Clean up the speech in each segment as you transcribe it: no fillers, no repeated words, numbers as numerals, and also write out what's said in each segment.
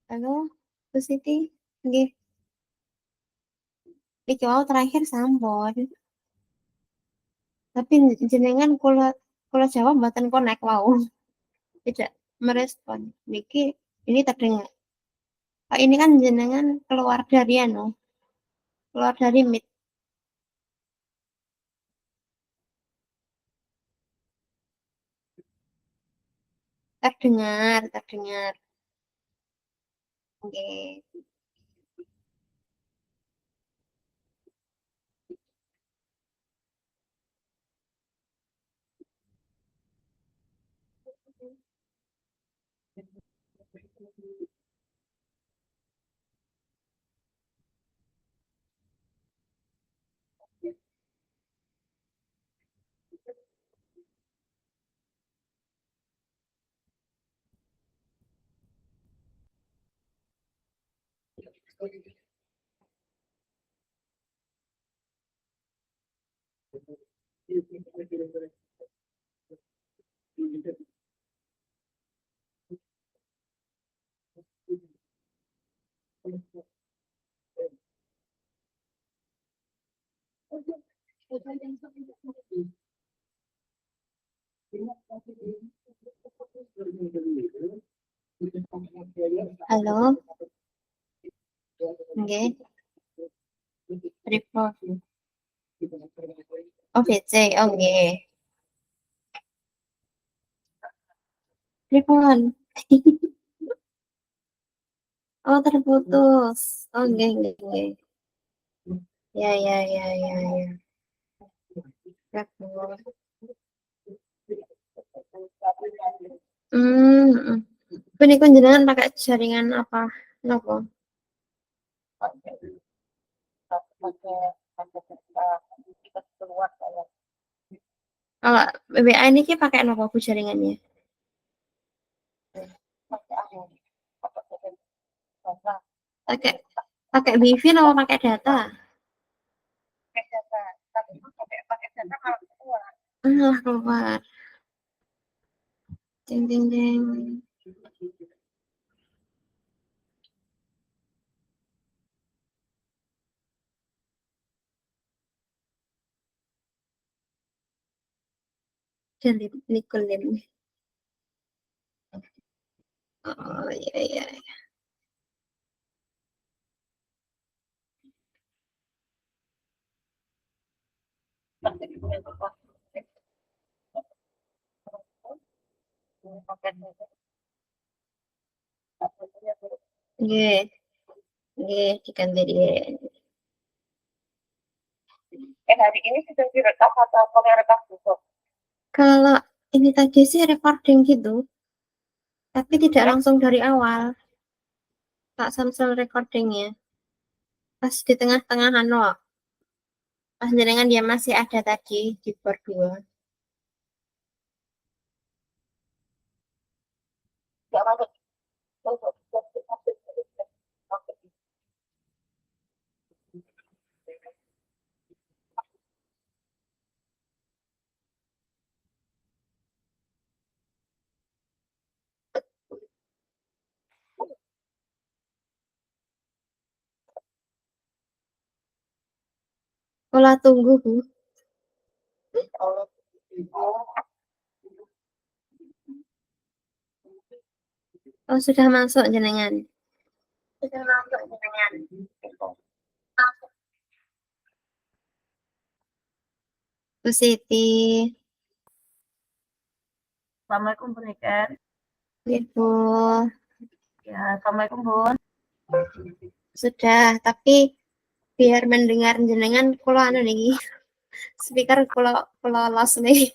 Halo, Bu Siti. Nggih, iki wau terakhir sampun. Tapi jenengan kula jawab mboten connect wau. Tidak merespon. Niki ini terdengar. Oh, ini kan jenengan keluar dari anu, keluar dari Meet. Terdengar, terdengar. Oke. Halo, nggih. Report. Oh, PC. Oh, nggih. Report. Oh, terputus. Oh, nggih, nggih, nggih. Ya, ya, ya, ya, ya. Report. Hmm. Punika jenengan pakai jaringan apa? Nopo? Kalau BBA ini ki pakai nopo Bu jaringannya? Pakai pakai wifi atau pakai data? Ah, keluar. Jeng jeng jeng. Delete Nicolim. Oh, iya, iya. Nggih, nggih, diganti dia. Kalau ini tadi sih recording gitu, tapi tidak langsung dari awal. Tak samsel recordingnya. Pas di tengah-tengah anu, pas jenengan dia masih ada tadi di board 2. Pola tunggu, Bu. Oh, sudah masuk jenengan. Sudah masuk jenengan. Bu Siti. Assalamualaikum Bu Niken. Ibu. Ya, Assalamualaikum Bun. Sudah, tapi biar mendengar jenengan kula anu niki. Speaker kula los nih.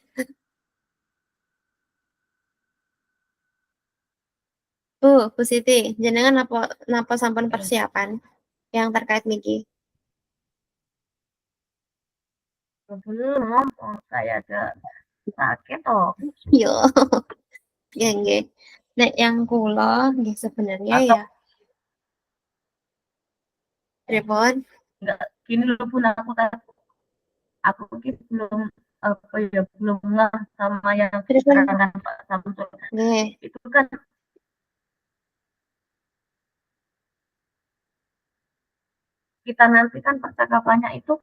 Bu Siti, jenengan napa sampun persiapan yang terkait niki? Belum, saya ada sakit toh. Yo, ya nggih. Nek yang kula nggih sebenarnya Atau ya Repon. enggak, gini loh Bun, aku tadi aku belum apa ya belum ngeh sama yang Pripun? diterangkan Pak Samsul. Nggih. Itu kan kita nanti kan percakapannya itu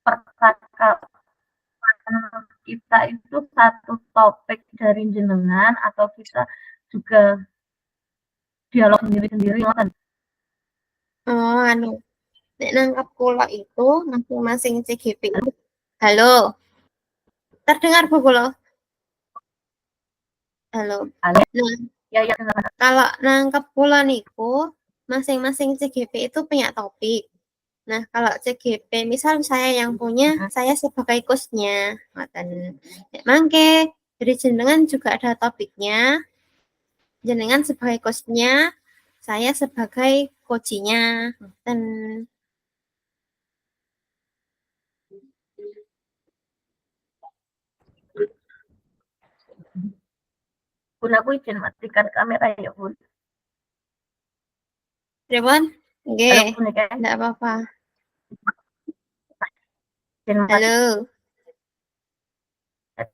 percakapan kita itu satu topik dari jenengan atau kita juga dialog sendiri-sendiri kan? Oh, anu, nek nangkap kula itu masing-masing CGP. Halo, terdengar Bu kula? Halo. Halo? Nah, Ya ya dengar. kalau nangkep kula niku masing-masing CGP itu punya topik. Nah, kalau CGP misal saya yang punya, saya sebagai hostnya, ngoten. Nek mangke dari jenengan juga ada topiknya, jenengan sebagai hostnya, saya sebagai coachnya, ngoten. Bun, aku izin matikan kamera ya Bun. Pripun? Halo Nggih, Bun ya. ndak apa-apa. Izin matikan. Halo,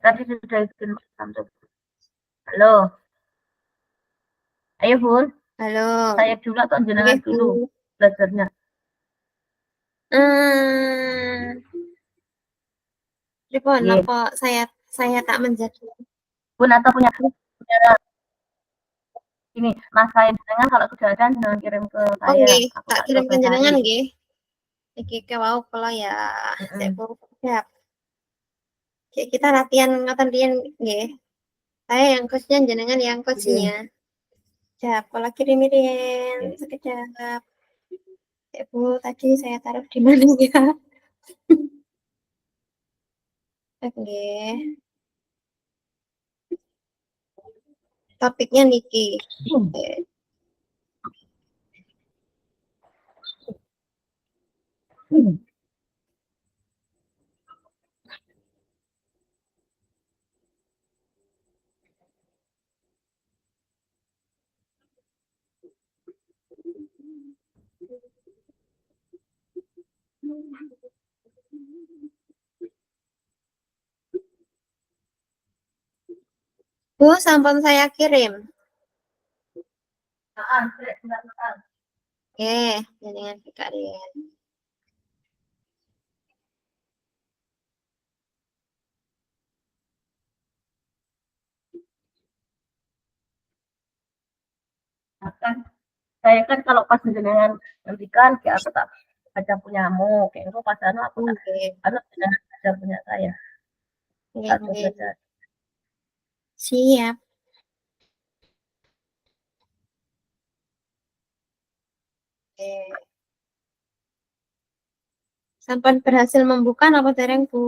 Tadi sudah izin Pak Samsul. Halo. Ayo Bun, halo. saya dulu atau jenengan Nggih, dulu Bu. belajarnya? Pripun Iya. napa saya tak menjadi Bun atau punya ini naskah jenengan kalau sudah ada jenengan kirim ke oh saya. nggih, Aku tak tak kirim coba cari. panjenengan nggih. Iki wau kula ya sik Mm-mm. siap. Kita latihan ngoten riyen nggih. Saya yang coach-nya, jenengan yang Iya. coach-nya. Siap, kula kirim riyen sekejap. Bu, tadi saya taruh di mana ya? Nggih. Topiknya niki. Bu, sampun saya kirim. Oke, jenengan buka riyen. Saya kan kalau pas jenengan ngendikan kayak aku tak baca punyamu, kayak itu pas anu aku tak Nggih. anu jenengan baca punya saya. Nggih, Tak coba nggih. cari. Siap. Oke. Sampun berhasil membuka napa dereng, Bu?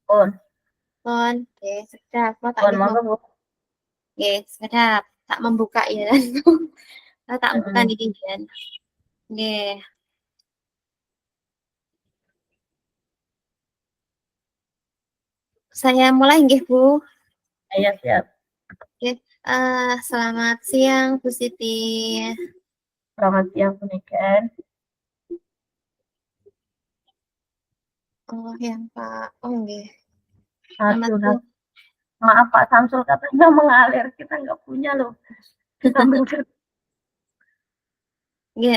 Pun, Pun, nggih, sedap. Kula tak pun nggih monggo Bu. nggih, sedap. Tak membuka ya. Tak buka Heeh. niki njen. Nggih. Saya mulai nggih, Bu. Iya siap. Oke. Selamat siang, Bu Siti. Selamat siang Bu Niken. Oh, ya, Pak. Oh, nggih. Selamat Aduh, siang. maaf Pak Samsul katanya mengalir. Kita nggak punya loh. Ditampilkan. Nggih,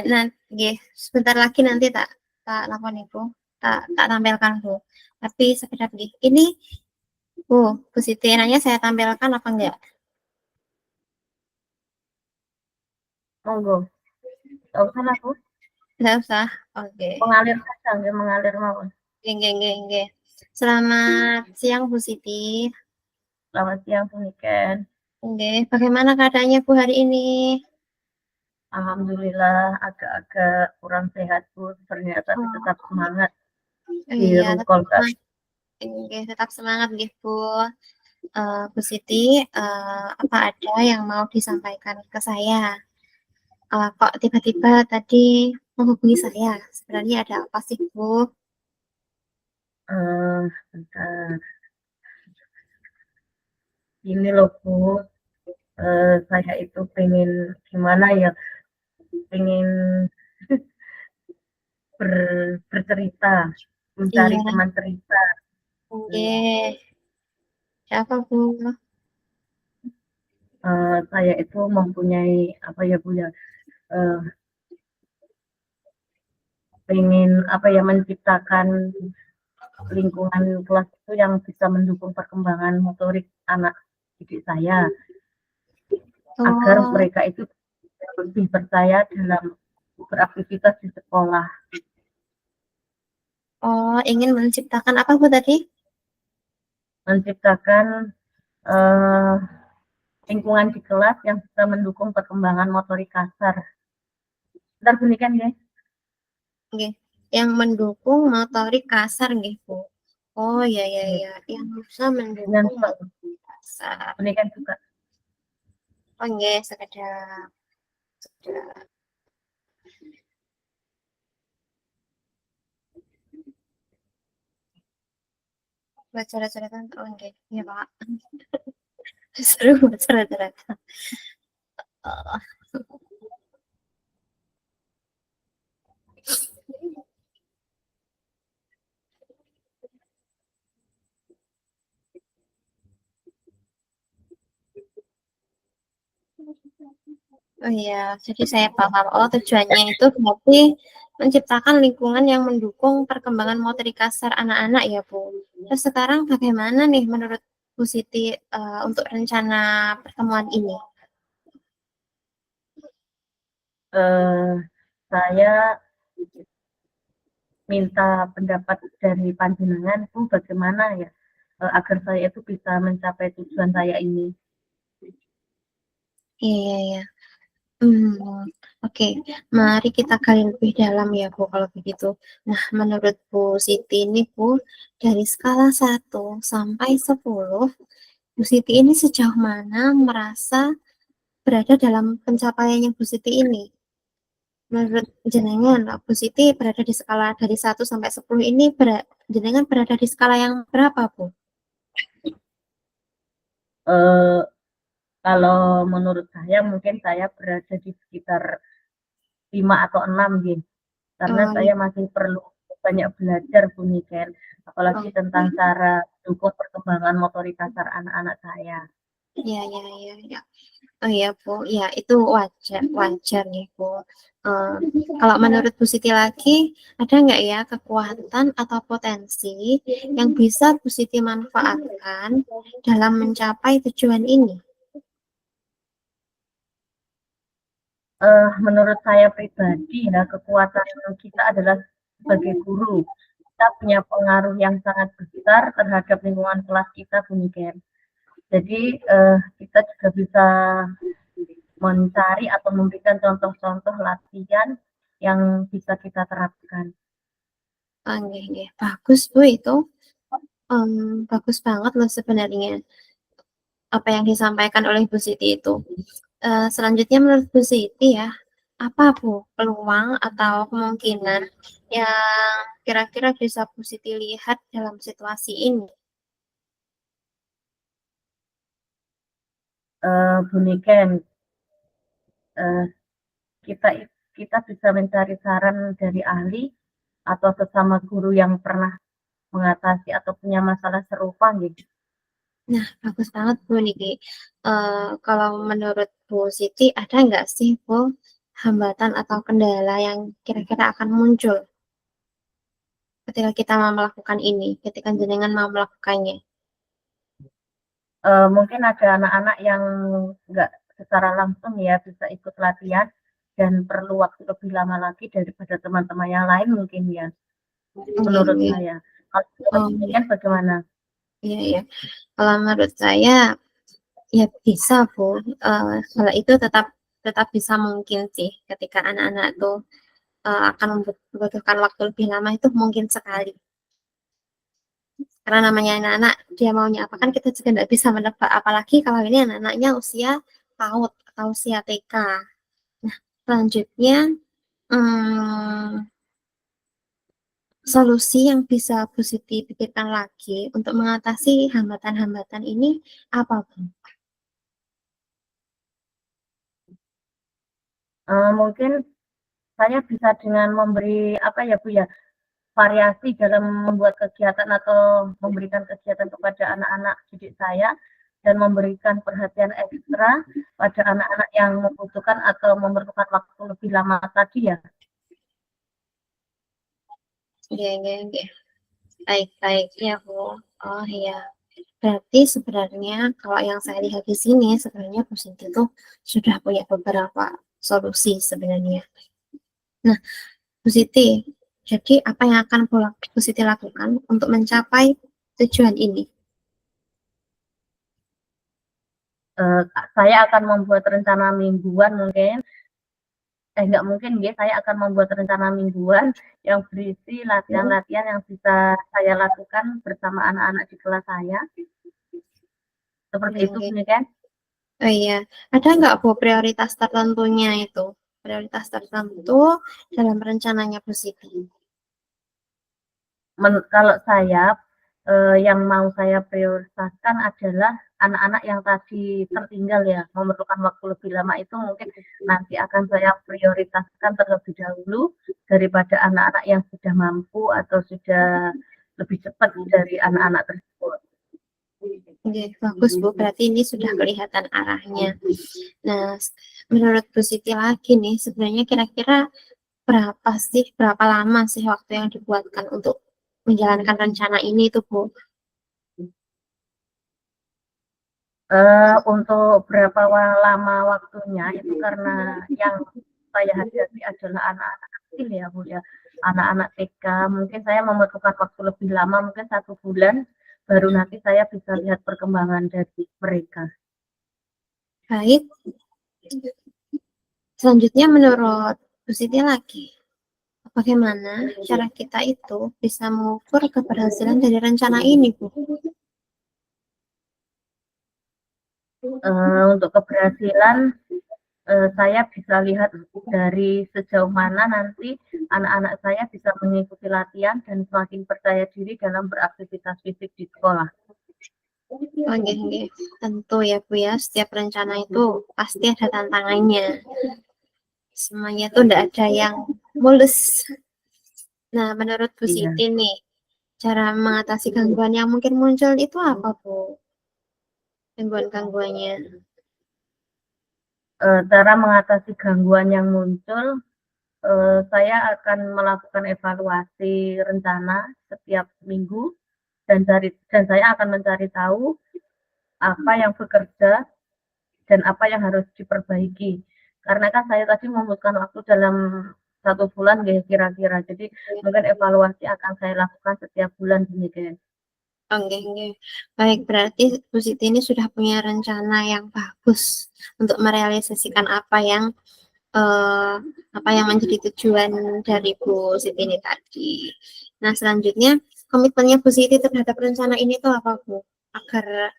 nggih, sebentar lagi nanti tak tak napa niku, tak tampilkan, Bu. Tapi sekedap nggih. Ini, Bu Siti, nanya saya tampilkan apa enggak? Monggo. Nggak usah lah Bu. Enggak usah. Oke. Mengalir saja, nggak mengalir mawon. Nggih, nggih, nggih, nggih. Selamat siang, Bu Siti. Selamat siang Bu Niken. Nggih, bagaimana keadaannya, Bu, hari ini? Alhamdulillah agak-agak kurang sehat Bu. Ternyata tapi tetap Oh, semangat di iya, room tetap call Kak. semangat. Nggih, tetap semangat nggih, Bu. Bu Siti, apa ada yang mau disampaikan ke saya? Kok tiba-tiba tadi menghubungi saya? Sebenarnya ada apa sih, Bu? Bentar. Ini loh Bu, saya itu pengen gimana ya, pengen bercerita mencari Iya, teman cerita. nggih. Siapa, Bu? Saya itu mempunyai apa ya Bu ya, eee, pengen apa ya, menciptakan lingkungan kelas itu yang bisa mendukung perkembangan motorik anak didik saya, agar Oh, mereka itu lebih percaya dalam beraktivitas di sekolah. oh, ingin menciptakan apa, Bu, tadi? Menciptakan, eee, lingkungan di kelas yang bisa mendukung perkembangan motorik kasar. Bentar bunyi kan guys. Nggih, yang mendukung motorik kasar nggih, Bu. Oh, ya ya ya, yang bisa Dengan mendukung juga motorik kasar. bunyi kan juga. Oh, nggih, sekedar sekedar coret-coretan, oh nggih, iya, Pak. Seru coret-coretan. Heeh. Oh iya, jadi saya paham. Oh, tujuannya itu berarti menciptakan lingkungan yang mendukung perkembangan motorik kasar anak-anak ya, Bu. Terus sekarang bagaimana nih menurut Bu Siti untuk rencana pertemuan ini? Eh, saya minta pendapat dari panjenengan Bu, bagaimana ya agar saya itu bisa mencapai tujuan saya ini. Iya, iya, iya. Oke. Mari kita gali lebih dalam ya, Bu, kalau begitu. Nah, menurut Bu Siti ini, Bu, dari skala 1 sampai 10, Bu Siti ini sejauh mana merasa berada dalam pencapaiannya Bu Siti ini? Menurut jenengan, Bu Siti berada di skala dari 1 sampai 10 ini, jenengan berada di skala yang berapa, Bu? Eh, Kalau menurut saya mungkin saya berada di sekitar 5 atau 6 gitu. Karena Oh, saya masih perlu banyak belajar Bu Niken, apalagi oh, tentang cara mendukung perkembangan motorik kasar anak-anak saya. ya, ya, ya, ya. Oh iya, Bu, ya itu wajar, wajar nih, Bu. Eh, Kalau menurut Bu Siti lagi, ada nggak ya kekuatan atau potensi yang bisa Bu Siti manfaatkan dalam mencapai tujuan ini? Menurut saya pribadi ya, kekuatan kita adalah sebagai guru. Kita punya pengaruh yang sangat besar terhadap lingkungan kelas kita Bu Niken. Jadi kita juga bisa mencari atau memberikan contoh-contoh latihan yang bisa kita terapkan. Ah, nggih, nggih. Bagus, Bu, itu. Bagus banget loh sebenarnya apa yang disampaikan oleh Bu Siti itu. Selanjutnya menurut Bu Siti ya, apa Bu peluang atau kemungkinan yang kira-kira bisa Bu Siti lihat dalam situasi ini? Bu Niken, eh, kita kita bisa mencari saran dari ahli atau sesama guru yang pernah mengatasi atau punya masalah serupa gitu. Nah, bagus banget Bu Niki. Kalau menurut Bu Siti, ada nggak sih Bu hambatan atau kendala yang kira-kira akan muncul ketika kita mau melakukan ini, ketika jenengan mau melakukannya? Mungkin ada anak-anak yang nggak secara langsung ya bisa ikut latihan dan perlu waktu lebih lama lagi daripada teman-teman yang lain mungkin ya, Oke, menurut oke. saya. Kalau menurut Oh, ini iya, kan bagaimana? iya, iya. Kalau menurut saya, ya bisa Bu. Kalau itu tetap tetap bisa mungkin sih ketika anak-anak tuh akan membutuhkan waktu lebih lama itu mungkin sekali. Karena namanya anak-anak dia maunya apa kan kita juga nggak bisa menebak. Apalagi kalau ini anak-anaknya usia PAUD atau usia TK. Nah, selanjutnya hmm, solusi yang bisa Bu Siti pikirkan lagi untuk mengatasi hambatan-hambatan ini apa Bu? Mungkin saya bisa dengan memberi apa ya Bu ya, variasi dalam membuat kegiatan atau memberikan kegiatan kepada anak-anak didik saya dan memberikan perhatian ekstra pada anak-anak yang membutuhkan atau memerlukan waktu lebih lama tadi ya. Oke. Baik ya Bu. Oh iya. Berarti sebenarnya kalau yang saya lihat di sini sebenarnya Bu Siti tuh sudah punya beberapa solusi sebenarnya. Nah, Bu Siti, jadi apa yang akan Bu Siti lakukan untuk mencapai tujuan ini? Saya akan membuat rencana mingguan mungkin. Nggak mungkin ya, saya akan membuat rencana mingguan yang berisi latihan-latihan yang bisa saya lakukan bersama anak-anak di kelas saya. Seperti itu, Oke. kan? Oh iya, ada nggak Bu prioritas tertentunya itu? Prioritas tertentu dalam rencananya Bu Siti? Kalau saya, yang mau saya prioritaskan adalah anak-anak yang tadi tertinggal ya, memerlukan waktu lebih lama itu mungkin nanti akan saya prioritaskan terlebih dahulu daripada anak-anak yang sudah mampu atau sudah lebih cepat dari anak-anak tersebut. Oke, bagus Bu, berarti ini sudah kelihatan arahnya. Nah, menurut Bu Siti lagi nih, sebenarnya kira-kira berapa lama sih waktu yang dibuatkan untuk menjalankan rencana ini tuh Bu? Untuk berapa lama waktunya itu karena yang saya hadapi adalah anak-anak kecil ya Bu ya, anak-anak TK, mungkin saya memerlukan waktu lebih lama, mungkin 1 bulan, baru nanti saya bisa lihat perkembangan dari mereka. Baik, selanjutnya menurut Bu Siti lagi, bagaimana cara kita itu bisa mengukur keberhasilan dari rencana ini Bu? Untuk keberhasilan, saya bisa lihat dari sejauh mana nanti anak-anak saya bisa mengikuti latihan dan semakin percaya diri dalam beraktivitas fisik di sekolah. Oke. Tentu ya Bu ya, setiap rencana itu pasti ada tantangannya. Semuanya tuh tidak ada yang mulus. Nah, menurut Bu Iya. Siti nih, cara mengatasi gangguan yang mungkin muncul itu apa Bu? Gangguan-gangguannya. Cara mengatasi gangguan yang muncul, saya akan melakukan evaluasi rencana setiap minggu dan saya akan mencari tahu apa yang bekerja dan apa yang harus diperbaiki. Karena kan saya tadi membutuhkan waktu dalam 1 bulan ya kira-kira. Jadi mungkin evaluasi akan saya lakukan setiap bulan demikian. Oke. Baik, berarti Bu Siti ini sudah punya rencana yang bagus untuk merealisasikan eh, apa yang menjadi tujuan dari Bu Siti ini tadi. Nah, selanjutnya komitmennya Bu Siti terhadap rencana ini tuh apa Bu? Agar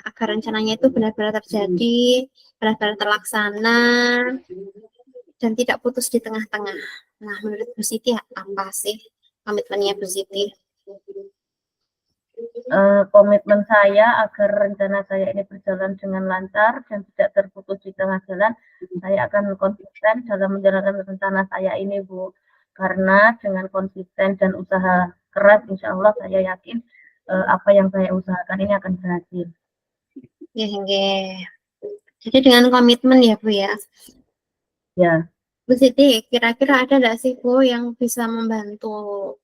agar rencananya itu benar-benar terjadi, benar-benar terlaksana, dan tidak putus di tengah-tengah. Nah, menurut Bu Siti apa sih komitmennya Bu Siti? Komitmen saya agar rencana saya ini berjalan dengan lancar dan tidak terputus di tengah jalan, saya akan konsisten dalam menjalankan rencana saya ini, Bu. Karena dengan konsisten dan usaha keras, insya Allah saya yakin apa yang saya usahakan ini akan berhasil. Ya. Jadi dengan komitmen ya Bu ya. Ya. Bu Siti, kira-kira ada nggak sih Bu yang bisa membantu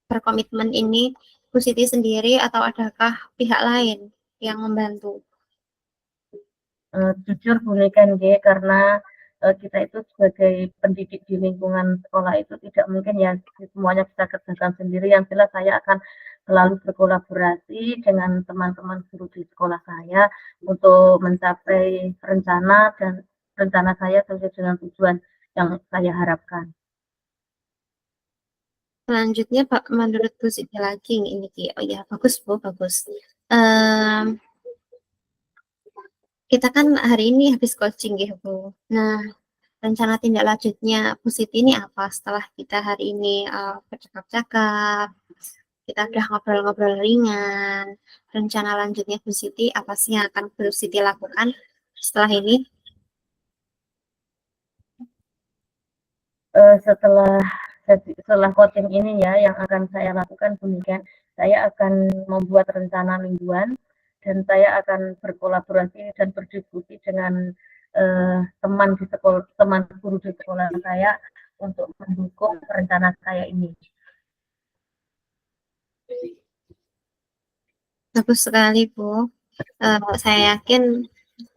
berkomitmen ini Bu Siti sendiri atau adakah pihak lain yang membantu? Jujur bunikan karena kita itu sebagai pendidik di lingkungan sekolah itu tidak mungkin ya semuanya bisa kerjakan sendiri. Yang jelas saya akan selalu berkolaborasi dengan teman-teman guru di sekolah saya untuk mencapai rencana saya sesuai dengan tujuan yang saya harapkan. Selanjutnya Pak, menurut Bu Siti lagi ini Ki. Oh ya, bagus Bu, bagus. Em, kita kan hari ini habis coaching ya Bu. Nah, rencana tindak lanjutnya Bu Siti ini apa setelah kita hari ini bercakap-cakap, kita udah ngobrol-ngobrol ringan. Rencana lanjutnya Bu Siti apa sih yang akan Bu Siti lakukan setelah ini? Setelah Jadi setelah coaching ini ya, yang akan saya lakukan demikian, saya akan membuat rencana mingguan dan saya akan berkolaborasi dan berdiskusi dengan teman di sekolah, teman guru di sekolah saya untuk mendukung rencana saya ini. Bagus sekali, Bu. Saya yakin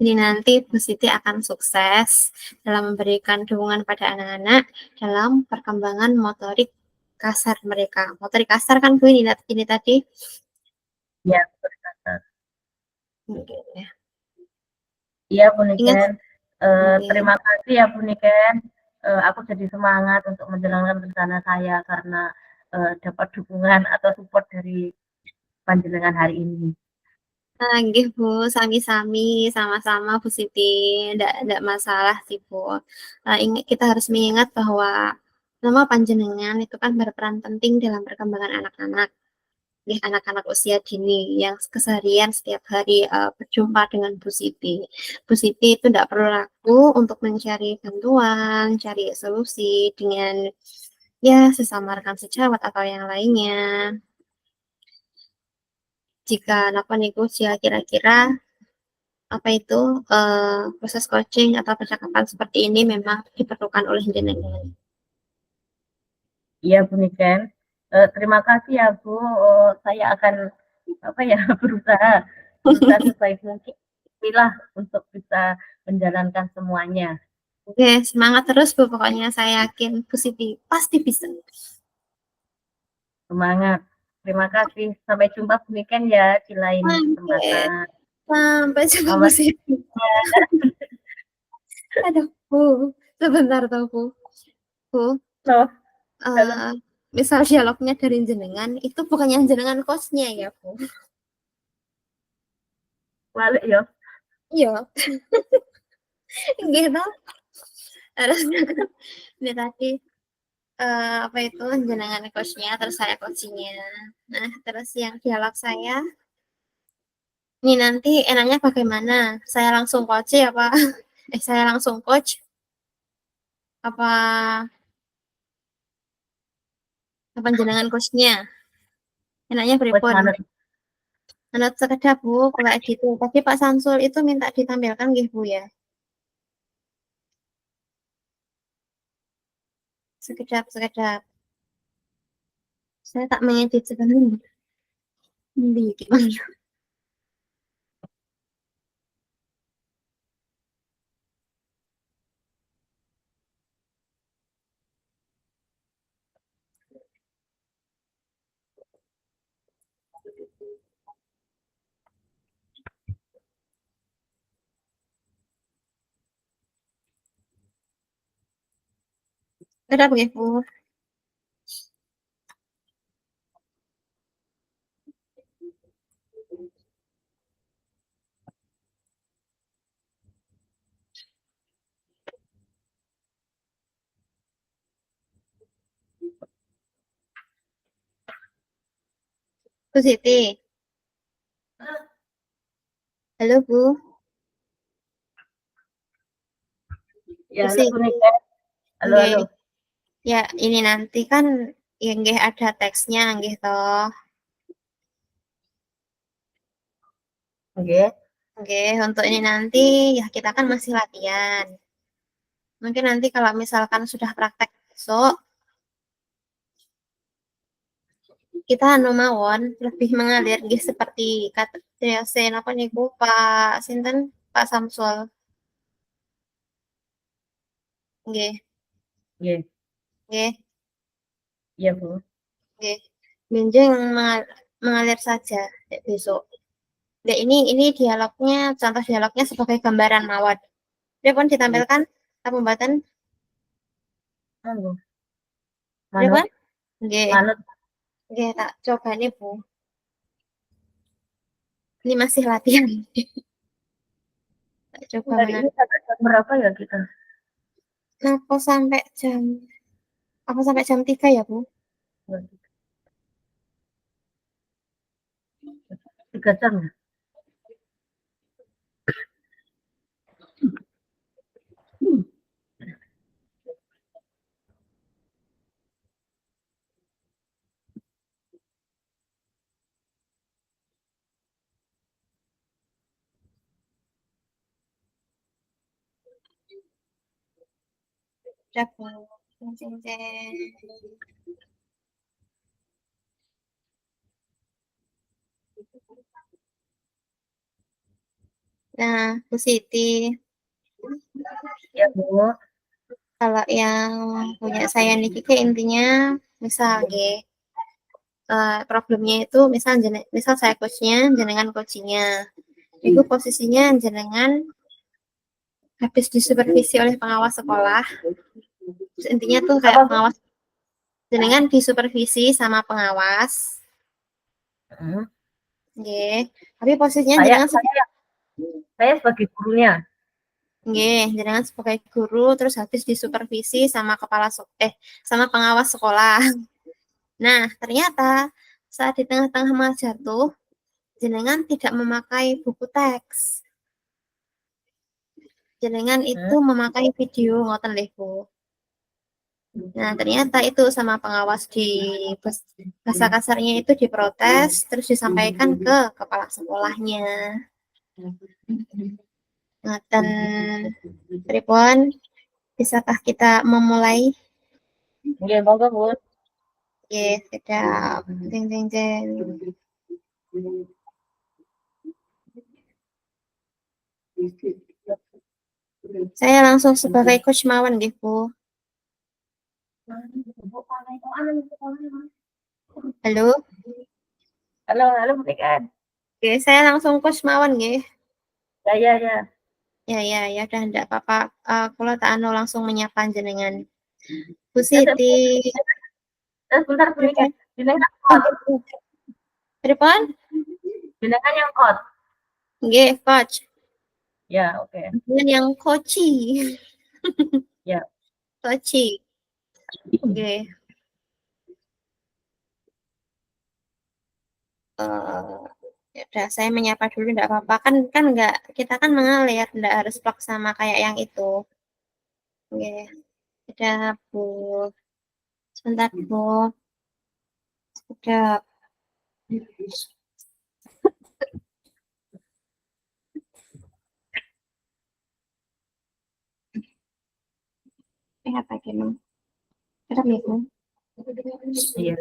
ini nanti Bu Siti akan sukses dalam memberikan dukungan pada anak-anak dalam perkembangan motorik kasar mereka. Motorik kasar kan Bu ini tadi? Ya, berkata. Oke. Iya, Bu Ingat, Niken. oke. Terima kasih ya, Bu Niken. Aku jadi semangat untuk menjalankan rencana saya karena dapat dukungan atau support dari panjenengan hari ini. Nggih, Bu, sami-sami, sama-sama Bu Siti, ndak masalah sih, Bu. Kita harus mengingat bahwa nama panjenengan itu kan berperan penting dalam perkembangan anak-anak, ya, anak-anak usia dini yang keseharian setiap hari berjumpa dengan Bu Siti. Bu Siti itu tidak perlu ragu untuk mencari bantuan, cari solusi dengan ya sesama rekan sejawat atau yang lainnya. Jika apa nih kira-kira apa itu proses coaching atau percakapan seperti ini memang diperlukan oleh jenengan. Iya, Bu Niken. Terima kasih ya, Bu. Saya akan apa ya berusaha berusaha sebaik mungkin lah untuk bisa menjalankan semuanya. Oke, semangat terus Bu. Pokoknya saya yakin positif pasti bisa. Semangat. Terima kasih. Sampai jumpa Bu Niken ya di lain Oke, kesempatan. sampai jumpa Selamat positif. Aduh, Bu. Sebentar tuh, Bu. Bu, loh. Halo. eh, misal dialognya dari jenengan, itu bukannya jenengan coachnya ya, Bu? Balik ya. Iya, gitu. Harusnya kan ini tadi apa itu jenengan coachnya terus saya coachingnya. Nah terus yang dialog saya ini nanti enaknya bagaimana, saya langsung coach apa saya langsung coach apa apa jenengan coachnya, enaknya Wes pripun? manut. Menurut sekedar Bu kalau editor tadi Pak Samsul itu minta ditampilkan nggih Bu ya, sekedap saya tak mengedit sebenarnya. Gimana? Sekedap nggih Bu. Bu Siti, halo Bu. Ya, Bu halo Bu Siti, Niken. Halo, nggih. halo. Ya, ini nanti kan ya nggih ada teksnya nggih toh. Oke. Oke, untuk ini nanti ya kita kan masih latihan. Mungkin nanti kalau misalkan sudah praktek besok, kita anu mawon lebih mengalir nggih seperti kata dosen apa niku Pak Sinten, Pak Samsul. Nggih, Iya, nggih, iya Bu. nggih. Benjing mengalir saja besok. Nah, ini dialognya, contoh dialognya sebagai gambaran mawon. Dia pun Iya. ditampilkan apa mboten? Monggo. Dia Manut, pun? Nggih, manut. nggih tak coba nih Bu. Ini masih latihan. Tak coba Hari mana? ini sampai jam berapa ya kita? Apa sampai jam apa sampai jam 3 ya, Bu? 3 jam ya? Ada Bu. Jeng, jeng, jeng. Nah, Bu Siti, Ya, Bu. kalau yang punya saya niki ke intinya misal nggih, problemnya itu misal saya coachnya, jenengan coachingnya. Itu posisinya jenengan habis disupervisi oleh pengawas sekolah. Terus intinya tuh kayak Apa, Bu? pengawas jenengan disupervisi sama pengawas. Hmm. Nggih. Tapi posisinya Saya, jenengan saya, saya sebagai gurunya. nggih, jenengan sebagai guru terus habis disupervisi sama sama pengawas sekolah. Nah, ternyata saat di tengah-tengah mengajar tuh jenengan tidak memakai buku teks. Jenengan itu Hmm. memakai video ngoten lho, Bu. Nah, ternyata itu sama pengawas bahasa kasarnya itu diprotes terus disampaikan ke kepala sekolahnya. Nah, dan pripun bisakah kita memulai? Nggih, monggo, Bu. Yes, sedap. Jeng jeng jeng. Saya langsung sebagai coach mawon nggih, Bu. Halo? Halo, halo, Bu Niken. Oke, saya langsung coach mawon nggih. Ya, ya, ya. Ya, udah ndak apa-apa. Kula tak anu langsung menyapa jenengan. Bu Ya, Siti. sebentar, Bu Niken. Pripun? Jenengan Oh, kot. gitu. Pripun? Jenengan yang kot. Nggih, coach. Ya, oke. Jenengan yang coachi. Ya. Coachi. Nggih. Ya udah saya menyapa dulu enggak apa-apa. Kan enggak kita kan mengalir, enggak harus plak sama kayak yang itu. Nggih. Udah, Bu. Sebentar, Bu. Udah. Apa gini? Udah, Bu. Iya.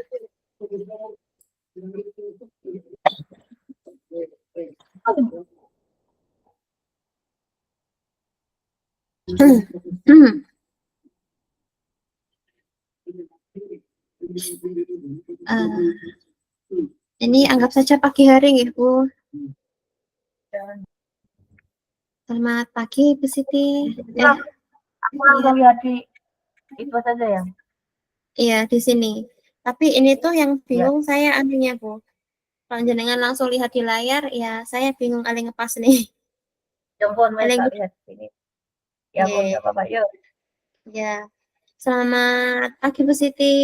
Eh, ini anggap saja pagi hari, Bu. Selamat pagi, Bu Siti. Aku langsung lihat di itu saja ya. Iya, di sini. Tapi ini tuh yang Ya, bingung saya anunya, Bu. Kalau jenengan langsung lihat di layar, ya saya bingung kali ngepas nih. jempol Mas, Kali tak lihat sini. Ya ampun, Nggih. nggak apa-apa. Yuk, Ya. Selamat pagi, Bu Siti.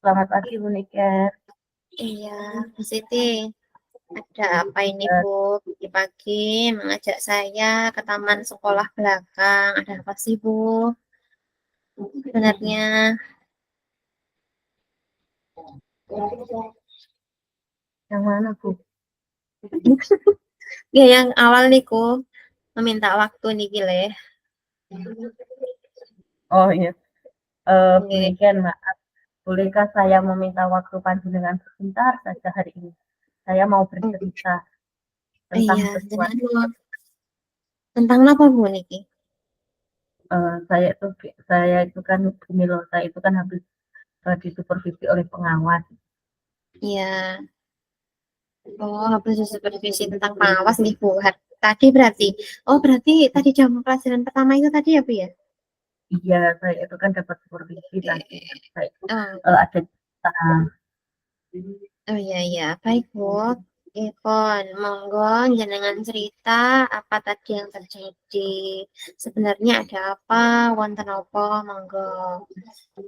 selamat pagi, Bu Niken. Iya, Bu Siti. Ada apa ini, Eh, Bu? Pagi-pagi mengajak saya ke taman sekolah belakang. Ada apa sih, Bu? Sebenarnya. yang mana, Bu? Ya, yang awal niku meminta waktu niki le. Oh iya, Bu Nggih. Niken, maaf. Bolehkah saya meminta waktu panjenengan sebentar saja hari ini? Saya mau bercerita tentang Iya, sesuatu. jenengan tentang apa, Bu niki? Saya itu kan gini loh, saya itu kan habis disupervisi oleh pengawas. Iya. Oh, habis supervisi tentang pengawas nih, Bu. Tadi berarti. Oh, berarti tadi jam pelajaran pertama itu tadi ya, Bu ya? Iya, saya itu kan dapat supervisi tadi. Oke. Saya itu Oh, ada cerita. oh iya, baik, Bu. Pon, monggo jenengan cerita apa tadi yang terjadi. Sebenarnya ada apa, wonten apa, monggo. Gini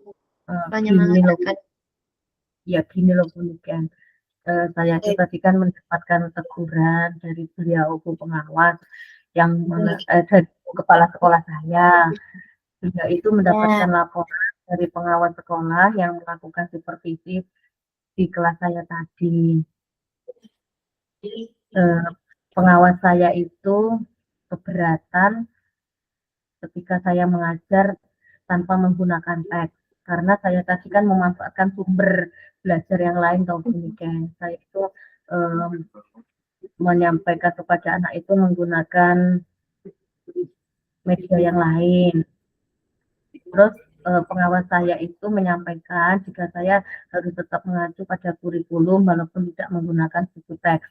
loh, Penyemangatkan. ya gini loh Bu Niken. Saya itu Eh, tadi kan mendapatkan teguran dari beliau Bu pengawas yang dari kepala sekolah saya. Beliau itu Ya, mendapatkan laporan dari pengawas sekolah yang melakukan supervisi di kelas saya tadi. Eh, Pengawas saya itu keberatan ketika saya mengajar tanpa menggunakan teks. Karena saya tadi kan memanfaatkan sumber belajar yang lain atau demikian. Saya itu menyampaikan kepada anak itu menggunakan media yang lain. Terus pengawas saya itu menyampaikan jika saya harus tetap mengacu pada kurikulum walaupun tidak menggunakan buku teks.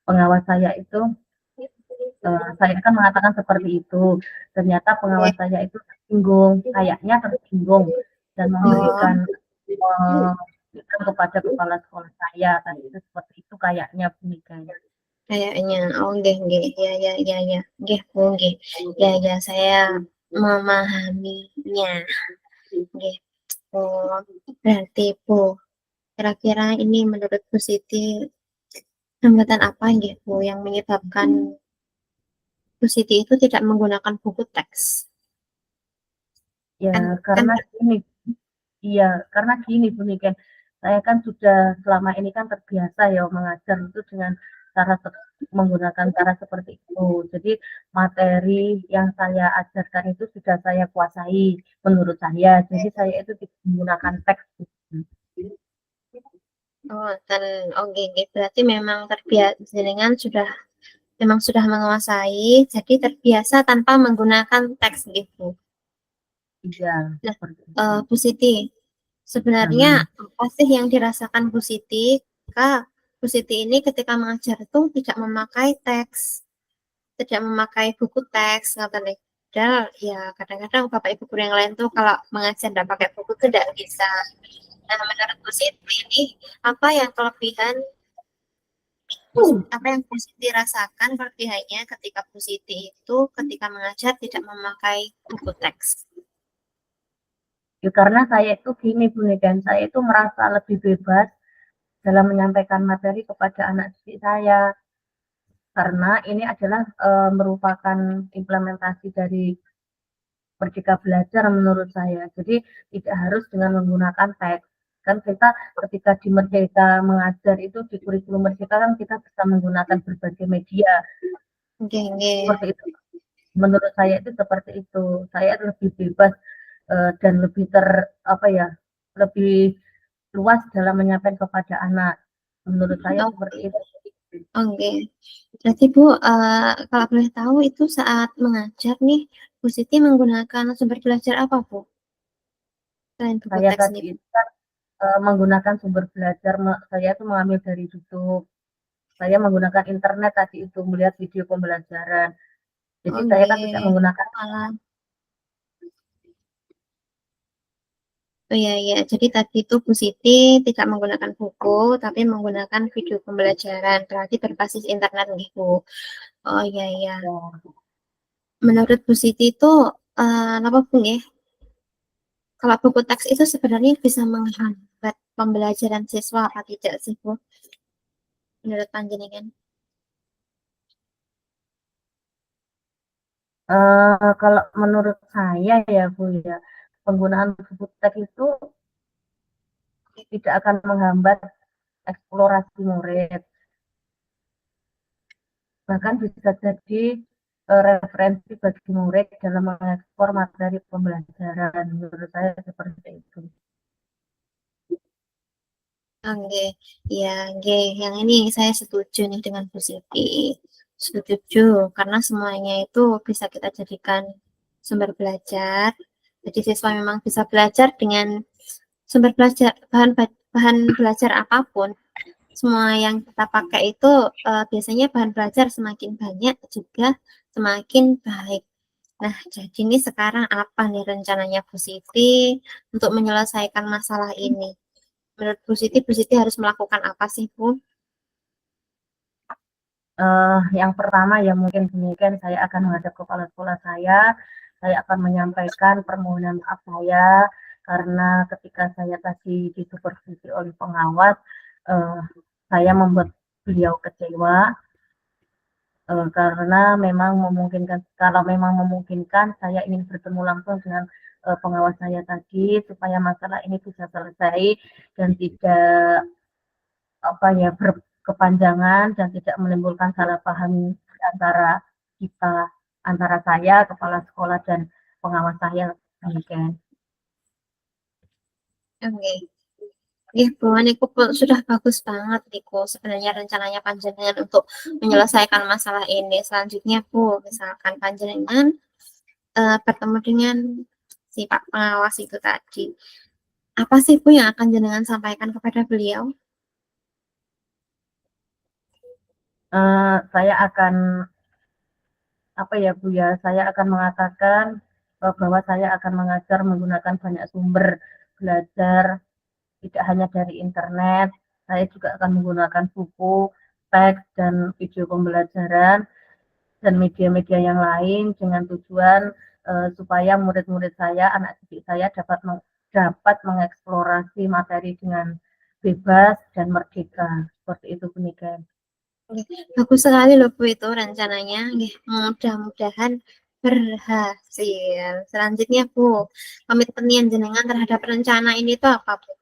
Pengawas saya itu saya kan mengatakan seperti itu. Ternyata pengawas saya itu tersinggung, kayaknya tersinggung dan memberikan kepada kepala sekolah saya. Tadi itu seperti itu kayaknya bunyinya. Kayaknya, oh nggih nggih, ya, nggih Bu, nggih. Ya, saya memahaminya. Nggih. Oh, berarti Bu, kira-kira ini menurut Bu Siti hambatan apa nggih Bu yang menyebabkan Bu Siti itu tidak menggunakan buku teks? Ya, Kan karena gini, iya, karena gini Bu Niken, saya kan sudah selama ini kan terbiasa ya mengajar itu dengan cara menggunakan cara seperti itu. Jadi materi yang saya ajarkan itu sudah saya kuasai menurut saya. Jadi saya itu tidak menggunakan teks. oh, dan oh nggih, nggih. Berarti memang terbiasa dengan memang sudah menguasai, jadi terbiasa tanpa menggunakan teks gitu. Iya, Nah, seperti itu. Bu Siti, sebenarnya apa sih yang dirasakan Bu Siti ketika Bu Siti ini ketika mengajar itu tidak memakai teks, tidak memakai buku teks, nggak nih. Padahal ya kadang-kadang Bapak Ibu guru yang lain tuh kalau mengajar tidak pakai buku tuh tidak bisa. Nah, menurut Bu Siti ini apa yang kelebihan, apa yang Bu Siti rasakan kelebihannya ketika Bu Siti itu ketika mengajar tidak memakai buku teks? Ya, karena saya itu gini Bu Niken, saya itu merasa lebih bebas dalam menyampaikan materi kepada anak didik saya. Karena ini adalah merupakan implementasi dari Merdeka Belajar menurut saya. Jadi tidak harus dengan menggunakan teks. Kan kita ketika di Merdeka mengajar itu di kurikulum Merdeka kan kita bisa menggunakan berbagai media. Oke, oke. Seperti itu. Menurut saya itu seperti itu. Saya lebih bebas dan lebih apa ya, lebih luas dalam menyampaikan kepada anak. Menurut saya seperti itu. Oke. Berarti Bu, kalau boleh tahu itu saat mengajar nih, Bu Siti menggunakan sumber belajar apa Bu? Selain buku Saya teks tadi nih. itu kan menggunakan sumber belajar, saya itu mengambil dari YouTube. Saya menggunakan internet tadi itu melihat video pembelajaran. Jadi saya kan tidak Oke. menggunakan. Alah. Oh iya, iya. Jadi tadi itu Bu Siti tidak menggunakan buku, tapi menggunakan video pembelajaran. Berarti berbasis internet nih Bu. Oh iya, iya. Menurut Bu Siti itu, apa Bu ya? Kalau buku teks itu sebenarnya bisa menghambat pembelajaran siswa apa tidak sih Bu? Menurut panjenengan? Kalau menurut saya ya Bu ya, penggunaan buku teks itu tidak akan menghambat eksplorasi murid. Bahkan bisa jadi referensi bagi murid dalam mengekspor materi pembelajaran. Menurut saya seperti itu. Oke, ya, oke. Yang ini saya setuju nih dengan Bu Siti. Setuju, karena semuanya itu bisa kita jadikan sumber belajar. Jadi siswa memang bisa belajar dengan sumber belajar, bahan belajar apapun. Semua yang kita pakai itu biasanya bahan belajar semakin banyak juga semakin baik. Nah, jadi ini sekarang apa nih rencananya Bu Siti untuk menyelesaikan masalah ini? Menurut Bu Siti harus melakukan apa sih, Bu? Yang pertama ya mungkin demikian saya akan menghadap kepala sekolah saya akan menyampaikan permohonan maaf saya karena ketika saya tadi disupervisi oleh pengawas, uh, saya membuat beliau kecewa karena memang memungkinkan kalau memang memungkinkan saya ingin bertemu langsung dengan pengawas saya tadi supaya masalah ini bisa selesai dan tidak apa ya berkepanjangan dan tidak menimbulkan salah paham antara kita antara saya kepala sekolah dan pengawas saya demikian. Oke. Nggih, Bu, niku sudah bagus banget niku sebenarnya rencananya panjenengan untuk menyelesaikan masalah ini. Selanjutnya, Bu, misalkan panjenengan bertemu dengan si Pak Pengawas itu tadi. Apa sih, Bu, yang akan jenengan sampaikan kepada beliau? Saya akan apa ya Bu ya, saya akan mengatakan bahwa saya akan mengajar menggunakan banyak sumber belajar, tidak hanya dari internet, saya juga akan menggunakan buku, teks, dan video pembelajaran, dan media-media yang lain dengan tujuan supaya murid-murid saya, anak didik saya dapat mengeksplorasi materi dengan bebas dan merdeka. Seperti itu Bu Niken. Bagus sekali loh Bu itu rencananya. Mudah-mudahan berhasil. Selanjutnya Bu, komitmen jenengan terhadap rencana ini tuh apa Bu?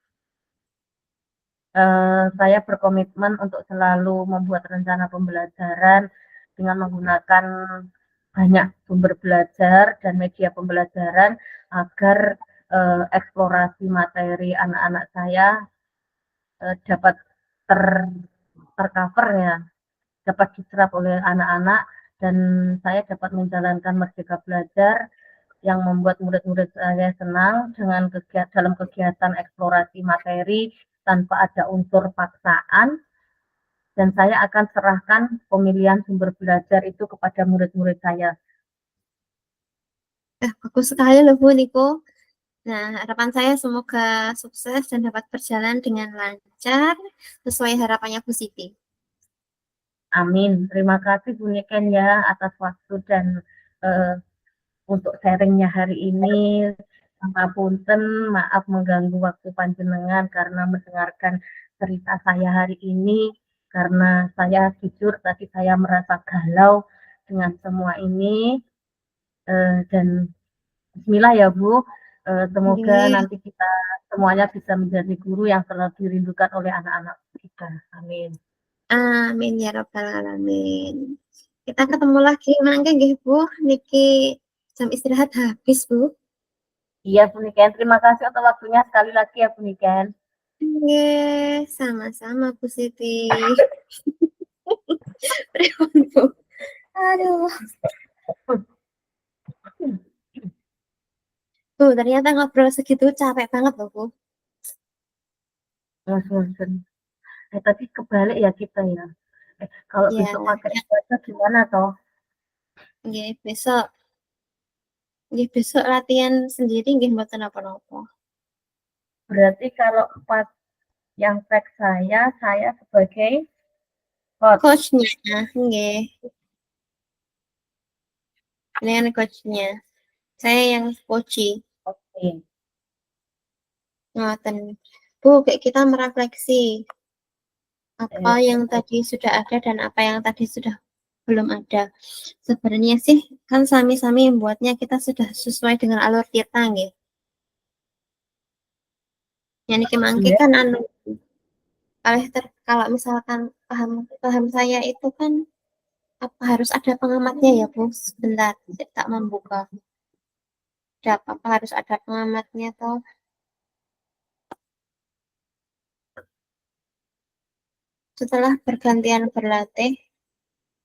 Saya berkomitmen untuk selalu membuat rencana pembelajaran dengan menggunakan banyak sumber belajar dan media pembelajaran agar eksplorasi materi anak-anak saya dapat tercover ya, dapat diserap oleh anak-anak, dan saya dapat menjalankan merdeka belajar yang membuat murid-murid saya senang dalam kegiatan eksplorasi materi tanpa ada unsur paksaan, dan saya akan serahkan pemilihan sumber belajar itu kepada murid-murid saya. Bagus sekali loh Bu Niko. Nah, harapan saya semoga sukses dan dapat berjalan dengan lancar sesuai harapannya Bu Siti. Amin. Terima kasih Bu Niken ya atas waktu dan untuk sharingnya hari ini. Pangapunten, maaf mengganggu waktu panjenengan karena mendengarkan cerita saya hari ini. Karena saya jujur tadi saya merasa galau dengan semua ini. Dan Bismillah ya Bu, semoga nanti kita semuanya bisa menjadi guru yang selalu dirindukan oleh anak-anak kita. Amin. Amin ya rabbal alamin. Kita ketemu lagi mangke nggih Bu, niki jam istirahat habis Bu. Iya Bu Niken, terima kasih untuk waktunya sekali lagi ya Bu Niken. Iya, sama-sama Bu Siti. Aduh. Bu, ternyata ngobrol segitu capek banget loh Bu. Tadi kebalik ya kita ya. Kalau Ya, besok pakai cuaca gimana toh? nggih besok. Nggih besok latihan sendiri nggih mboten apa-apa. Berarti kalau pas yang tag saya sebagai Coachnya, nggih. Dengan coachnya. Saya yang coachi. Oke. Ngoten. Bu, kayak kita merefleksi apa yang tadi sudah ada dan apa yang tadi sudah belum ada. Sebenarnya sih kan sami-sami membuatnya kita sudah sesuai dengan alur kita nggih. Yang mangke kan kalau misalkan paham saya itu kan apa harus ada pengamatnya ya Bu? Sebentar, tak membuka. Ada apa harus ada pengamatnya toh? Setelah bergantian berlatih,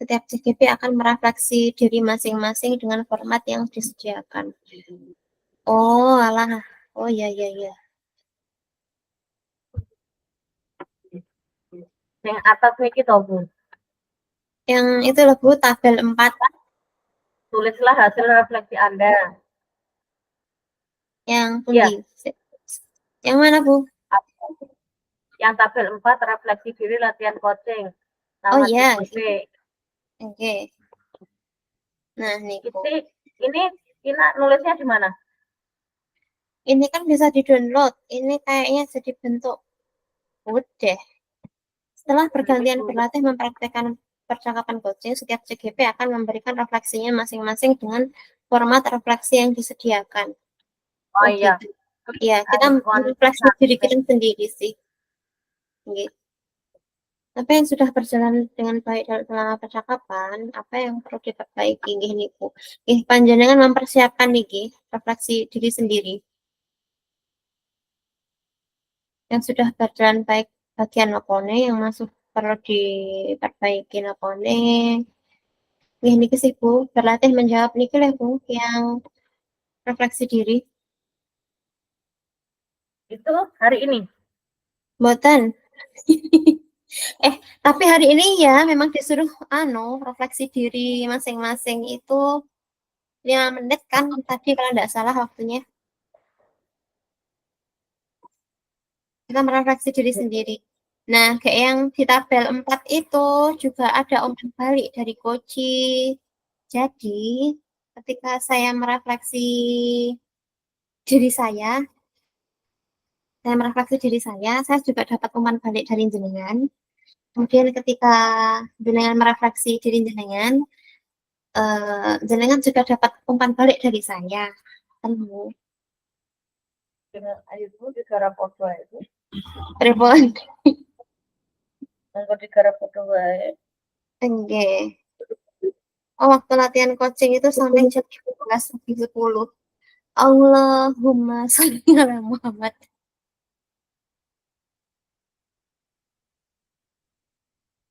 setiap CGP akan merefleksi diri masing-masing dengan format yang disediakan. Oh, alah. Oh, ya, ya, ya. Yang atas niki toh Bu. Yang itu loh Bu, tabel 4. Tulislah hasil refleksi Anda. Yang pundi? Yang mana Bu? Yang tabel 4 refleksi diri latihan coaching. Oh iya. Oke. Nah, nih. Ini nulisnya di mana? Ini kan bisa di-download. Ini kayaknya jadi bentuk udah. Setelah bergantian berlatih mempraktekkan percakapan coaching, setiap CGP akan memberikan refleksinya masing-masing dengan format refleksi yang disediakan. Oh iya. Gitu. Ya, kita merefleksi diri kita sendiri sih. Gitu. Apa yang sudah berjalan dengan baik selama percakapan, apa yang perlu diperbaiki nggih niku. Nggih panjenengan mempersiapkan niki refleksi diri sendiri. Yang sudah berjalan baik bagian opone yang masuk perlu diperbaiki opone. Nggih niki sih Bu, berlatih menjawab niki lah Bu yang refleksi diri. Itu hari ini. Mboten. Tapi hari ini ya memang disuruh refleksi diri masing-masing itu 5 menit kan tadi kalau tidak salah waktunya. Kita merefleksi diri sendiri. Nah, kayak yang di tabel 4 itu juga ada umpan balik dari Koci. Jadi, ketika saya merefleksi diri saya merefleksi diri saya juga dapat umpan balik dari jenengan. Kemudian ketika jenengan merefleksi diri jenengan, jenengan juga dapat umpan balik dari saya. Temu. Dengan airku di garap foto itu. Telepon. Engko di garap foto wae. Enggak. Oh, waktu latihan coaching itu sampai jam 12 lebih 10. Allahumma sholli ala Muhammad.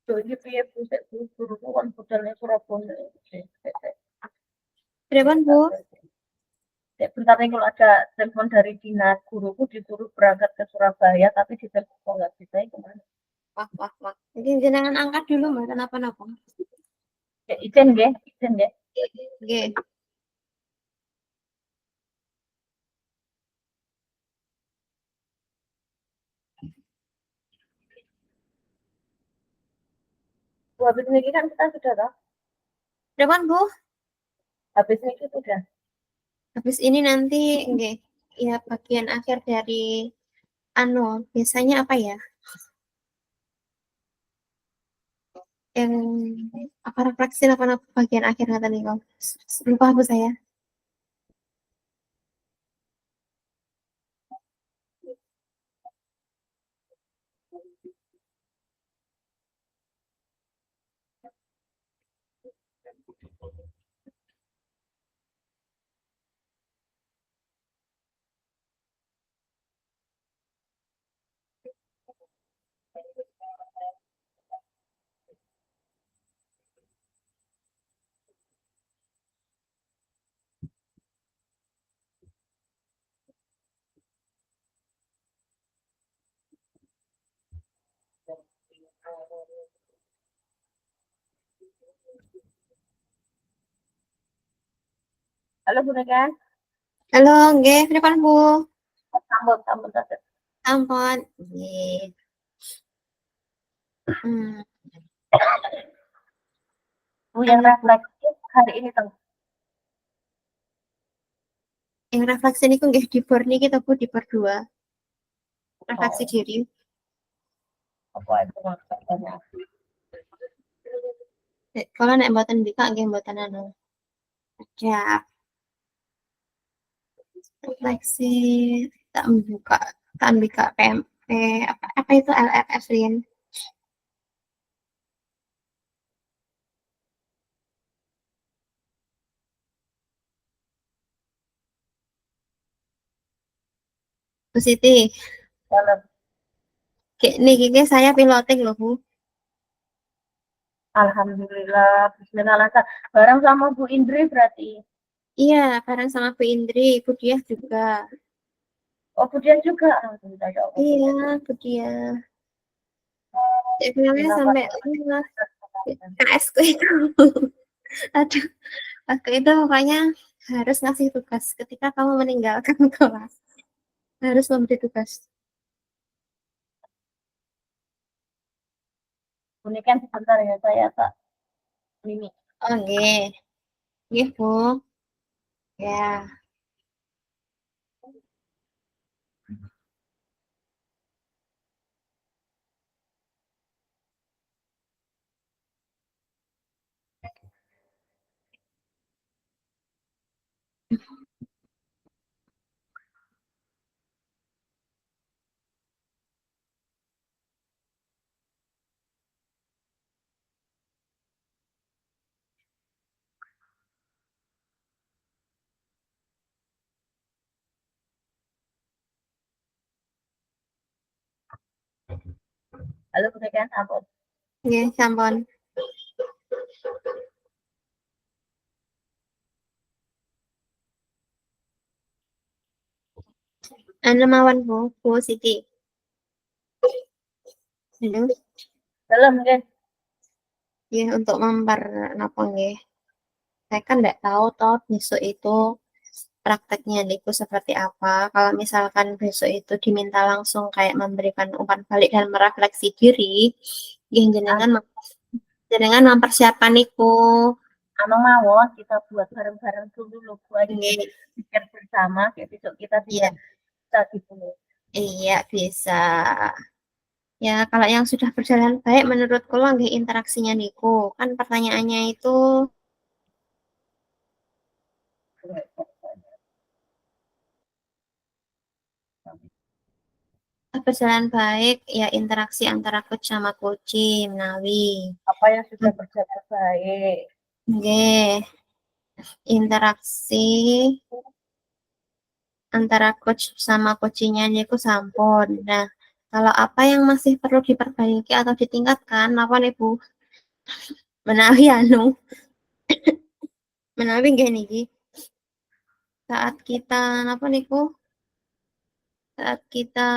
So iki piye pusat guruku kan budalnya Surabaya. Berapa, Bu? Bentar nih kalau ada telepon dari dinas guruku disuruh berangkat ke Surabaya tapi di telepon nggak bisa kemana. Wah, wah, wah. Jadi jangan angkat dulu, Mbak. Kenapa-napa. Ya izin deh, izin deh. Oke. Habis ini kan kita sudah tahu. Berapa, Bu? Habis ini sudah. Habis ini nanti, enggak. Ya, bagian akhir dari biasanya apa ya? Yang apa refleksi apa bagian akhir kata nih, kok. Lupa Bu saya. Halo Bu kan? Halo, enggak. Berapa, Bu? Sambut, sambut saja. Ampun. Nggih. Hmm. Bu yang Anu, Bu. refleksi hari ini tuh. Yang refleksi ini kok nggih di bor niki to Bu di bor 2. Refleksi Oh, diri. apa itu maksudnya? Kalau nek mboten bika nggih mboten ya refleksi tak membuka tak bika PMP apa itu LRF Rian. Bu Siti, Dalam niki saya piloting loh Bu. Alhamdulillah, Bismillah lancar. Bareng sama Bu Indri berarti. Iya, bareng sama Bu Indri, Bu Diah juga. Oh, Bu Dian juga. Alhamdulillah ya Allah. Iya, Bu Diah. Filmnya Terima sampai KS ku itu. Aduh, waktu itu pokoknya harus ngasih tugas ketika kamu meninggalkan kelas. Harus memberi tugas. Ini kan sebentar ya saya tak ini. Oh, nggih. Nggih, Bu. Ya. Halo, kan apa? Nggih, sampun. Anu mawon Bu Siti. Halo. Dalam nggih. Ya, untuk napa nggih. Saya kan nggak tahu toh besok itu prakteknya niku seperti apa. Kalau misalkan besok itu diminta langsung kayak memberikan umpan balik dan merefleksi diri, yang jenengan mempersiapkan niku. Anu mawon kita buat bareng-bareng dulu loh Bu Ayu. Nggih, Pikir bersama kayak besok kita iya, tidak bisa gitu loh. iya bisa. Ya, kalau yang sudah berjalan baik menurut kula nggih interaksinya niku. Kan pertanyaannya itu berjalan baik ya interaksi antara coach sama coach menawi. Apa yang sudah berjalan baik? Nggih, interaksi antara coach sama coachnya niku sampun. Nah, kalau apa yang masih perlu diperbaiki atau ditingkatkan, apa nih Bu? Menawi anu, menawi nggih niki. Saat kita apa niku? Saat kita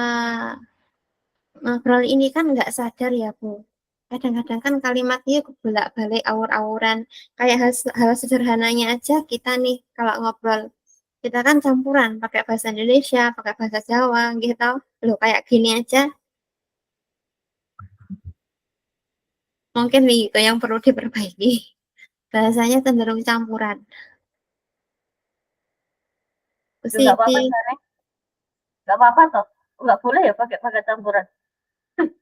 ngobrol ini kan nggak sadar ya Bu. Kadang-kadang kan kalimatnya bolak-balik awur-awuran. Kayak hal sederhananya aja kita nih kalau ngobrol. Kita kan campuran pakai bahasa Indonesia, pakai bahasa Jawa gitu. Loh kayak gini aja mungkin nih itu yang perlu diperbaiki. Bahasanya cenderung campuran. Bu Itu nggak Siti, apa-apa Sarah. Nggak apa-apa toh. Nggak boleh ya pakai pakai campuran.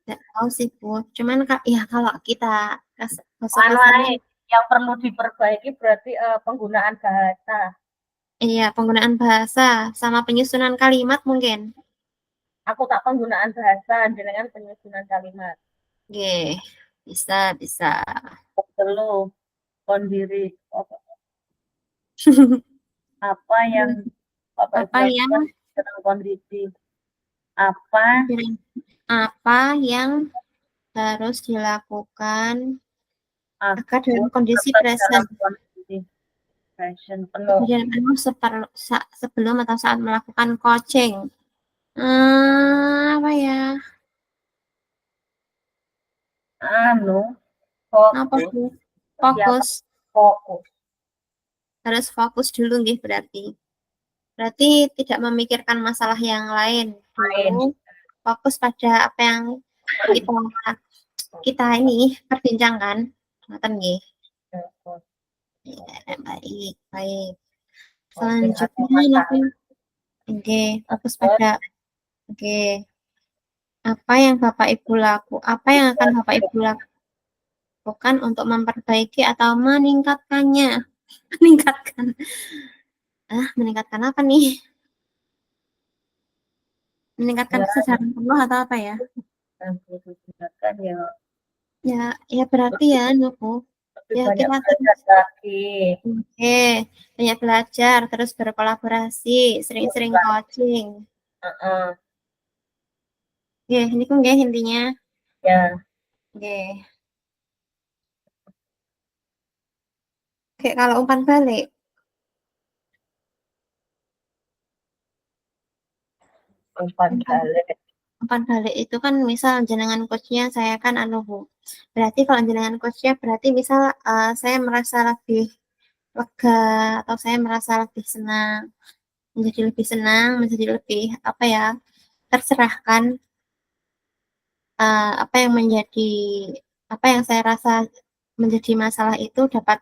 nggak tahu sih Bu. Cuman ya kalau kita bahasa Anu kasarnya, ae, yang perlu diperbaiki berarti penggunaan bahasa. iya penggunaan bahasa sama penyusunan kalimat mungkin. Aku tak penggunaan bahasa dengan penyusunan kalimat. Oke, bisa bisa. Perlu kondiri apa yang Bapak Ibu Apa yang lakukan dalam kondisi apa apa yang harus dilakukan agar aku dalam kondisi tetap dalam present. kondisi passion penuh. Kemudian anu sebelum atau saat melakukan coaching. Apa ya? Anu, Apa fokus, sih? siapa Fokus. fokus. Harus fokus dulu nggih berarti. Berarti tidak memikirkan masalah yang lain dulu. Main. Fokus pada apa yang kita kita ini perbincangkan. Ngoten nggih. Ya, baik, baik. Mungkin ada Selanjutnya masalah. apa? Oke, fokus pada oke. Apa yang akan Bapak Ibu lakukan untuk memperbaiki atau meningkatkannya? Meningkatkan. Meningkatkan apa nih? Meningkatkan Ya, kesadaran penuh atau apa ya? yang perlu digunakan ya Ya, ya berarti ya, Nuku. lebih Ya banyak kita belajar lagi. oke, banyak belajar, terus berkolaborasi, sering-sering coaching. Uh-uh. Oke, ini kok nggih intinya. Ya, Oke. Oke, kalau umpan balik. umpan Umpan balik. umpan balik itu kan misal jenengan coachnya saya kan anu Bu. Berarti kalau jenengan coachnya berarti misal saya merasa lebih lega atau saya merasa lebih senang, menjadi lebih apa ya, tercerahkan apa yang menjadi apa yang saya rasa menjadi masalah itu dapat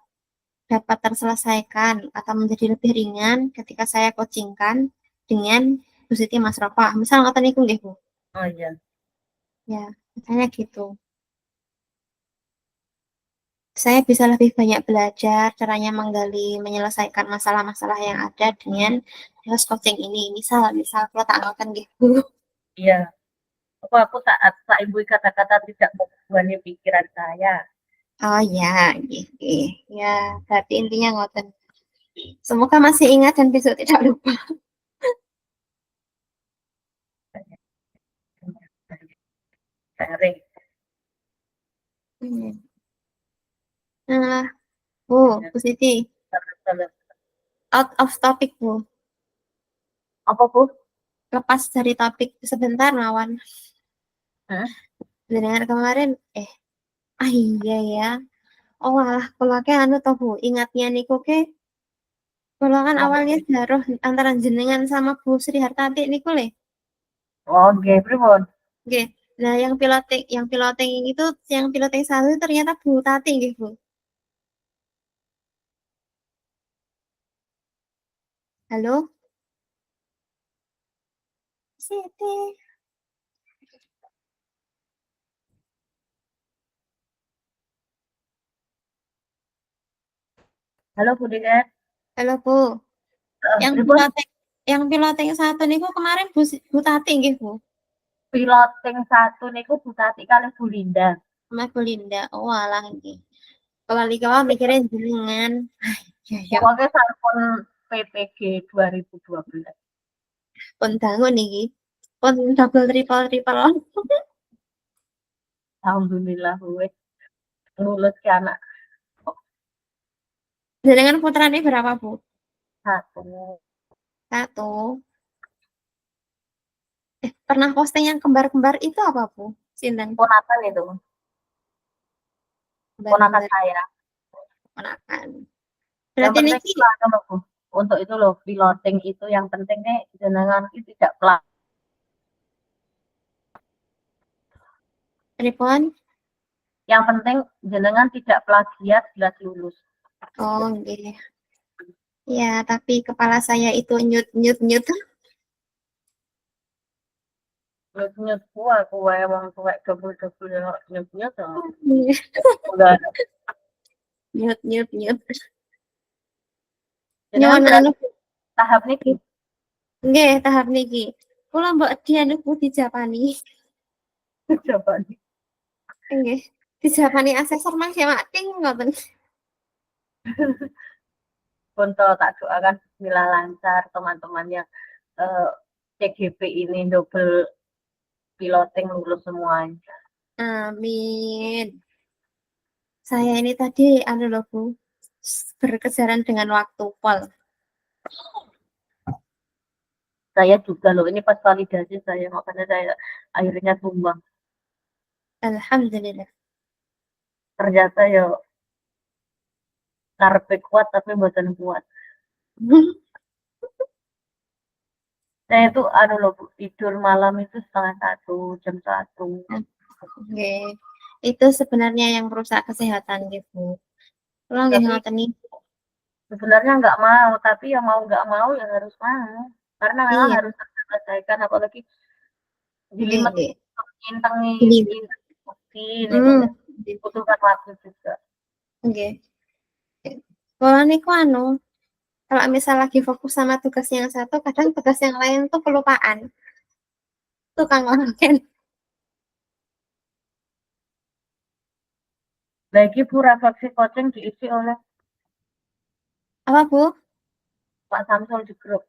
dapat terselesaikan atau menjadi lebih ringan ketika saya coachingkan dengan Bu Siti Mas Rafa. Misal ngoten niku nggih Bu. Oh iya. Ya, misalnya gitu. Saya bisa lebih banyak belajar caranya menggali, menyelesaikan masalah-masalah yang ada dengan proses coaching ini. Misal kalau tak ngoten gitu. Iya. Aku saat ibu kata-kata tidak membebani pikiran saya. Oh ya, gitu. Ya, berarti intinya ngoten. Semoga masih ingat dan besok tidak lupa. sharing. Hmm. Nah, Bu, Ya, Bu Siti, terus. out of topic, Bu. Apa Bu? Lepas dari topik sebentar, Mawan. Hah? Dengar kemarin, iya ya. Oh alah, kalau ke anu toh Bu, ingatnya niku ke, kalau kan awalnya Apa? jaruh antara jenengan sama Bu Sri Hartati niku le. Oh, nggih, pripun? Oke. Nah, yang piloting itu, yang piloting satu itu ternyata Bu Tati nggih, Bu. Halo, Siti. Halo Bu Dinar. Halo, Bu. Yang Pripun? piloting yang piloting satu niku kemarin Bu Tati nggih, Bu. Piloting satu niku Bu Tati kalih Bu Linda. Sama Bu Linda. Oh alah nggih. Kalau dikawal mikirin jenengan. Ya ya, Pokoknya sampun PPG 2012. pun bangun niki. Pun double triple triple. Alhamdulillah wis lulus ke anak Jenengan putrane berapa, Bu? satu. Satu. Pernah posting yang kembar-kembar itu apa, Bu? Sinten? Ponakan itu, ponakan Kembar-kembar saya. ponakan. Yang Berarti penting niki, itu ada loh Bu. Untuk itu loh, piloting itu yang pentingnya jenengan itu tidak pelak. pripun? Yang penting jenengan tidak plagiat jelas lulus. Oh, nggih. Ya, tapi kepala saya itu nyut nyut nyut. Nyut nyut kuah kue wong tuwek double-double nyut nyut udah. Nyut nyut nyut. Jenengan Nyuwun anu, berarti tahap niki nggih, tahap niki. Kula mbok dianu Bu dijapani. coba nih. Nggih. Dijapani asesor mangke mating ngoten. Untuk tak doakan bismillah lancar teman-teman yang eh, CGP ini double piloting lulus semuanya. Amin. Saya ini tadi anu loh Bu, berkejaran dengan waktu pol. Saya juga loh, ini pas validasi saya, makanya saya akhirnya tumbang. Alhamdulillah. Ternyata ya karpet kuat tapi buatan kuat. Saya itu aduh loh Bu, tidur malam itu setengah 1, jam 1. Oke. Itu sebenarnya yang merusak kesehatan gitu. Kalau nggih Tapi ngoten nih. sebenarnya nggak mau, tapi ya mau nggak mau ya harus mau. Karena memang Iya, harus terselesaikan, apalagi nggih jelimet nggih. ngintengi Ini. ini kok ya, Nggih. butuhkan waktu juga. Nggih. Kalau niku anu, kalau misal lagi fokus sama tugas yang satu, kadang tugas yang lain tuh kelupaan. Tukang online. Lagi Bu, refleksi coaching diisi oleh Apa Bu? Pak Samsul di grup.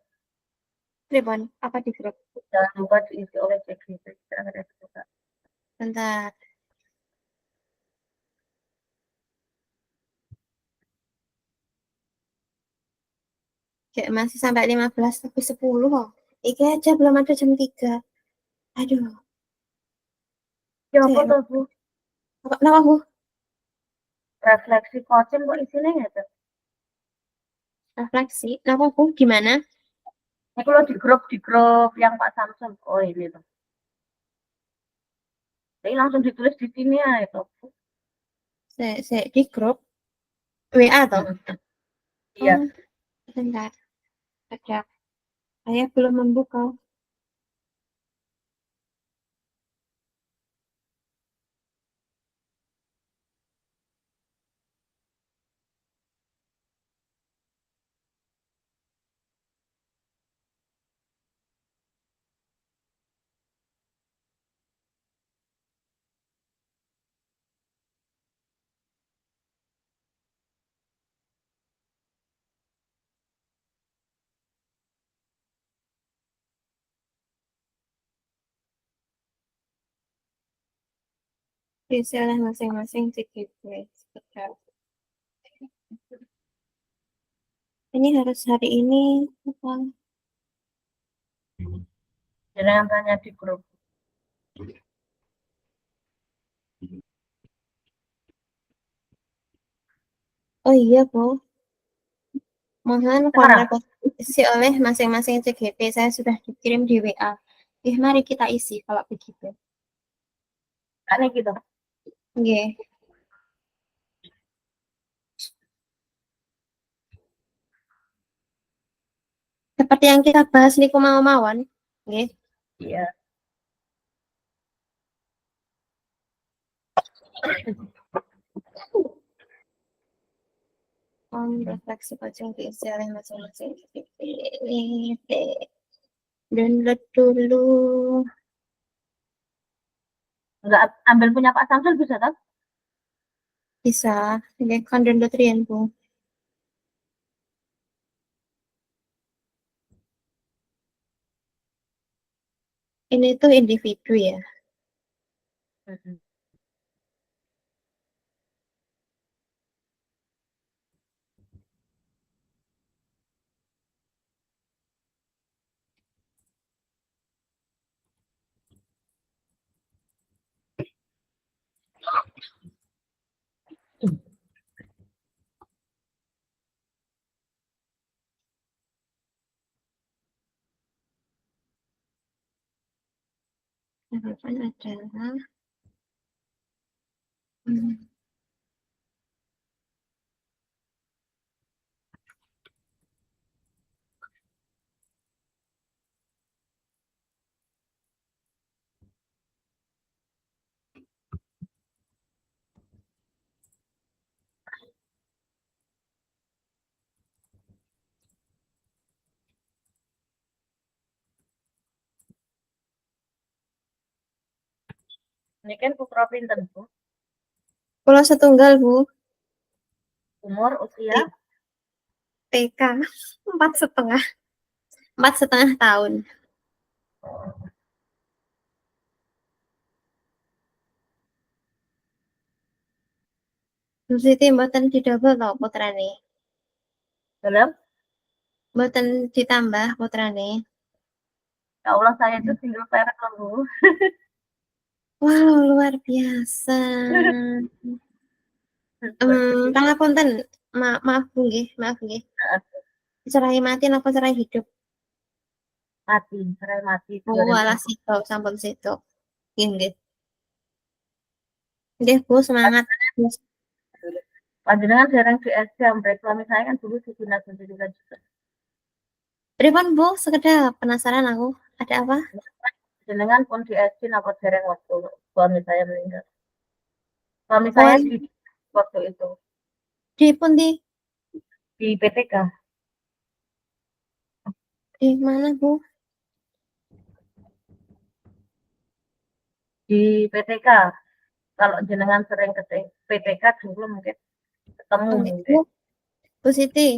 Pripun? Apa di grup? Jangan lupa diisi oleh CGP. Jangan ada juga. Bentar. Kayak masih sampai 15 tapi 10 kok. Iki aja belum ada jam 3. Aduh, Ya apa saya tuh Bu? kenapa Bu? Refleksi coaching kok isinya nggak tuh? Refleksi. Kenapa Bu? Gimana? Ini kalau di grup yang Pak Samsul. Oh ini tuh. Jadi langsung ditulis di sini ya itu. Saya di grup WA toh. Iya. Oh, bentar. Ada. Saya belum membuka. Isi oleh masing-masing CGP. Sebentar. Ini harus hari ini. Apa? Jangan tanya di grup. Oh iya, Bu. Mohon Sekarang, kontribusi oleh masing-masing CGP. Saya sudah dikirim di WA. Mari kita isi kalau begitu. kan gitu. Oke. Seperti yang kita bahas niku mau-mawon. Nggih. Iya. Refleksi pocong diisi oleh masing-masing CGP. Download dulu. Enggak ambil punya Pak Samsul bisa kan? Bisa. Nggih, kan download riyen, Bu. Ini tuh individu ya. Harapan adalah Ini kan putra pinten, Bu. Pulau Setunggal, Bu. Umur, usia, TK 4,5. 4,5 tahun. Bu Siti mboten didobel to putrane. dalam, Mboten ditambah putrane. ya Allah saya itu single parent loh, Bu. Wow, luar biasa. Pangapunten. Maaf Bu nggih, maaf nggih. Cerai mati napa cerai hidup? Mati, cerai mati Oh, walah 2000. situ, sampun situ. Nggih. Nggih, Bu, semangat. Panjenengan jarang di SC, suami saya kan dulu di dinas pendidikan juga. Pripun, Bu? Sekedar penasaran aku. Ada apa? Jenengan pun di SC apa jarang waktu suami saya meninggal. Suami Oh, saya di waktu itu di pundi? di PTK. Di mana, Bu? Di PTK. Kalau jenengan sering ke PTK dulu mungkin ketemu Oke, Bu. mungkin. Bu Siti,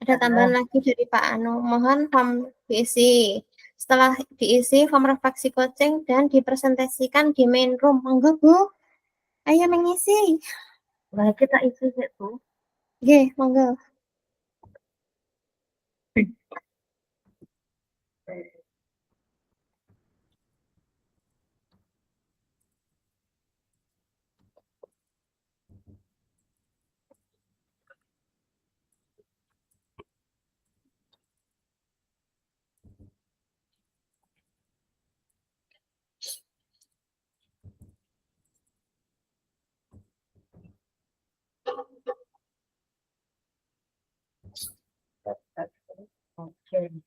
ada tambahan Nah, lagi dari Pak Anu. Mohon form diisi. Setelah diisi, form refleksi coaching dan dipresentasikan di main room. Monggo, Bu. Ayo mengisi. nah kita isi itu. Oke, monggo. Oke.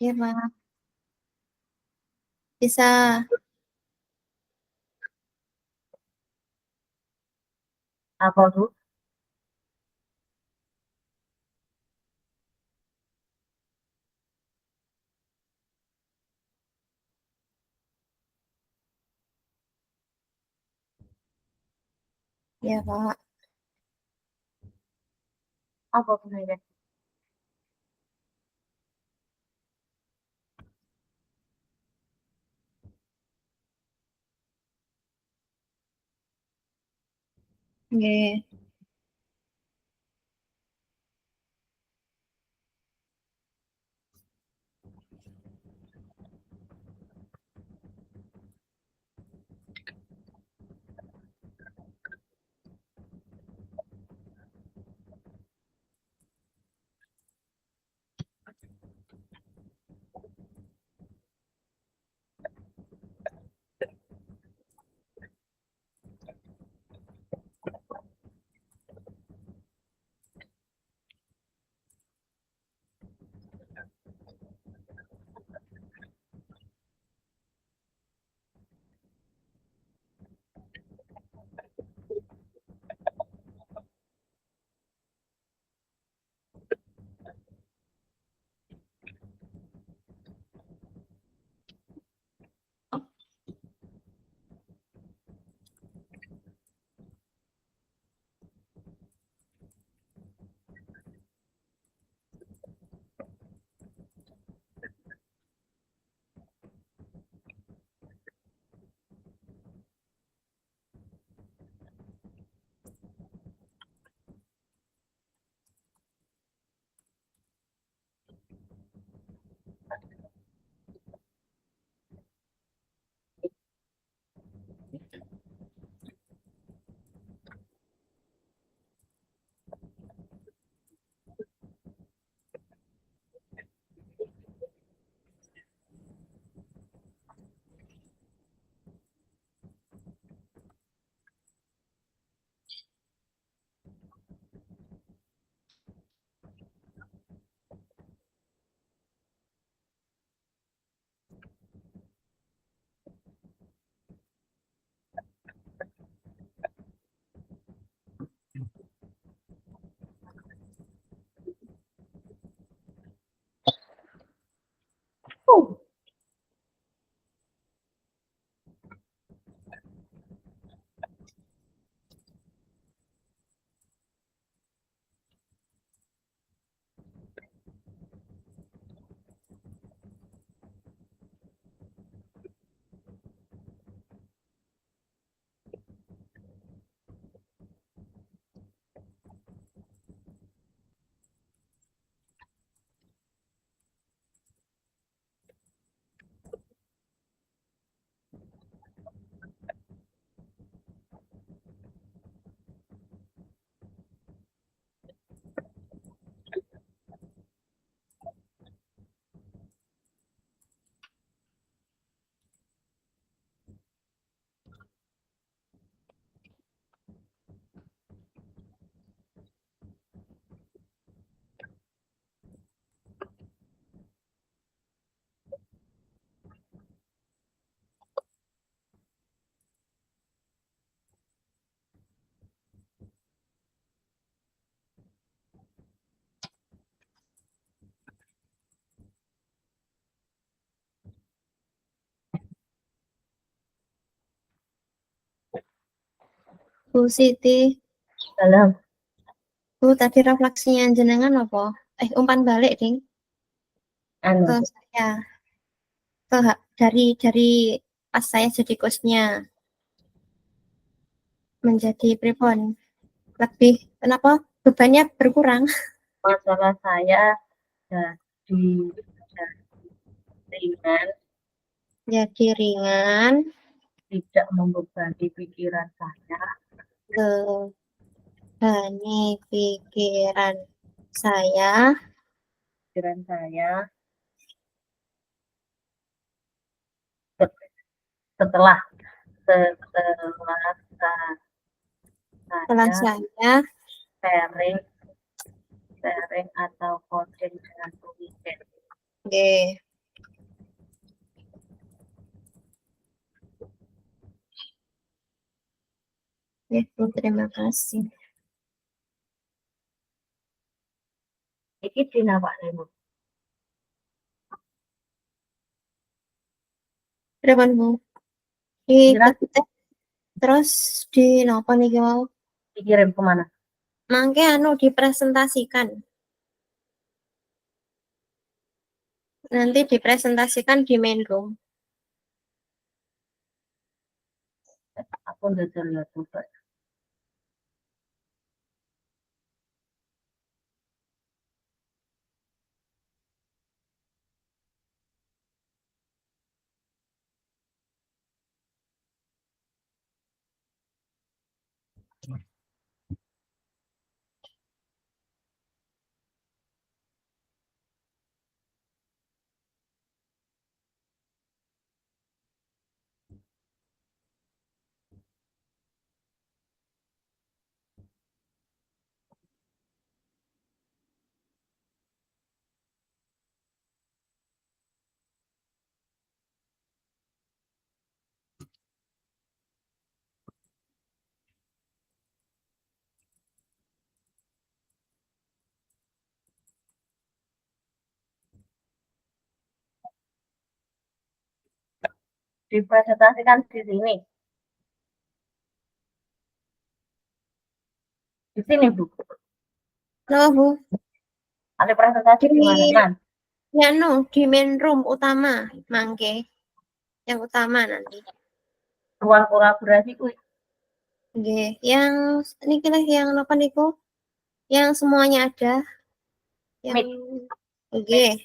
Ya, Pak. Bisa. Apa tuh? Ya, Pak. Apa sebenarnya? Nggih. Bu Siti, Dalam Bu tadi refleksinya jenengan apa? Umpan balik, Ding, anu ke saya. Dari pas saya jadi coach-nya menjadi pripun? Lebih kenapa bebannya berkurang? masalah saya jadi ringan, Jadi ringan, tidak membebani pikiran saya, bebani pikiran saya pikiran saya setelah setelah setelah saya saya sharing sharing atau coaching dengan Bu Niken. nggih. Nggih, Bu, terima kasih. Iki dinapakne Bu. Pripun, Bu? Kira Diketik terus di napa niki mau? Dikirim kemana? Mangke dipresentasikan. Nanti dipresentasikan di main room. Aku udah lihat juga. Dipresentasikan di sini. Di sini, Bu. Loh, Bu. Ada presentasi di mana? Man? Ya, di main room utama, mangke. Yang utama nanti. Ruang kolaborasi kuwi. Nggih, yang ini kira yang apa niku? Yang semuanya ada. Yang nggih,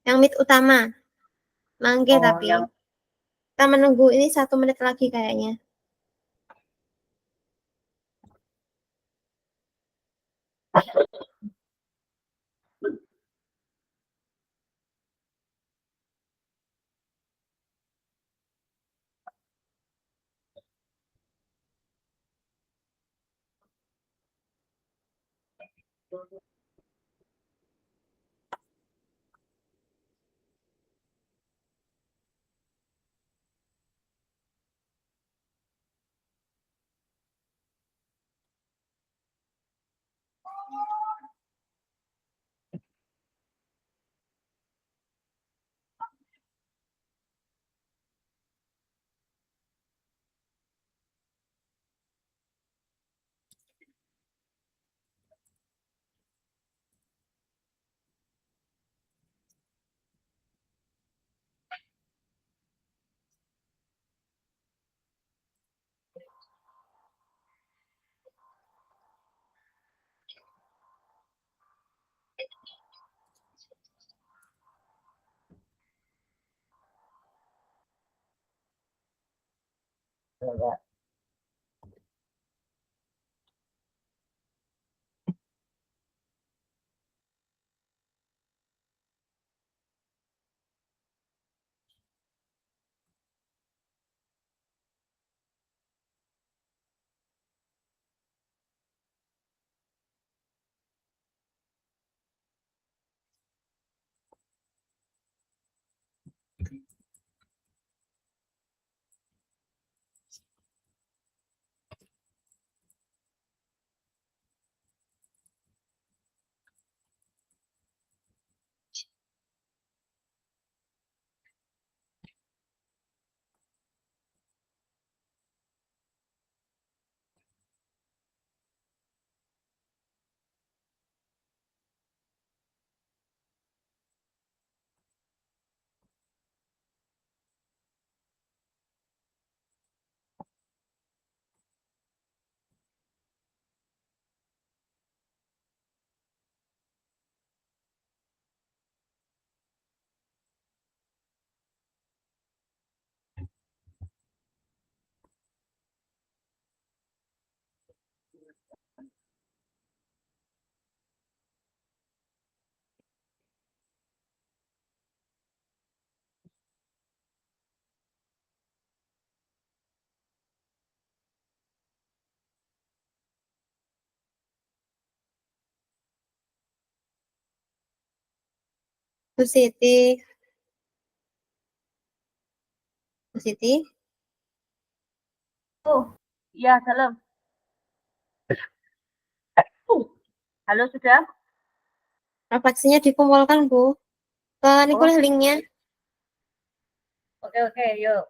yang meet utama. Mangke tapi kita menunggu ini 1 menit lagi kayaknya. Bu Siti. Bu Siti. Oh, iya, salam. Halo, sudah? Faksinya dikumpulkan, Bu. Ke niku linknya. Oke, yuk.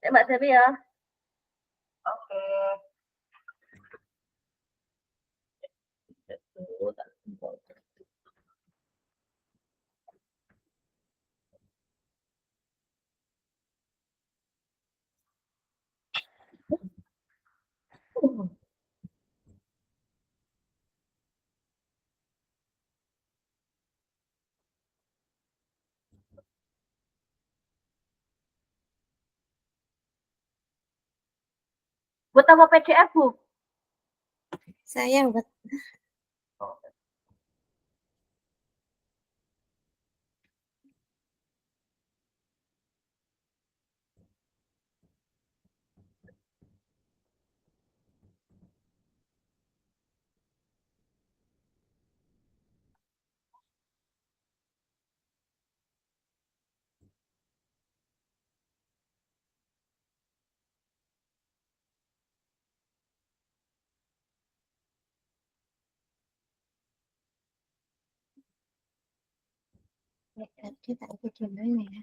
Mbak Devi ya. Oke. Buat apa PDF, Bu? Saya buat Oh. tadi tak ikut gimana ya?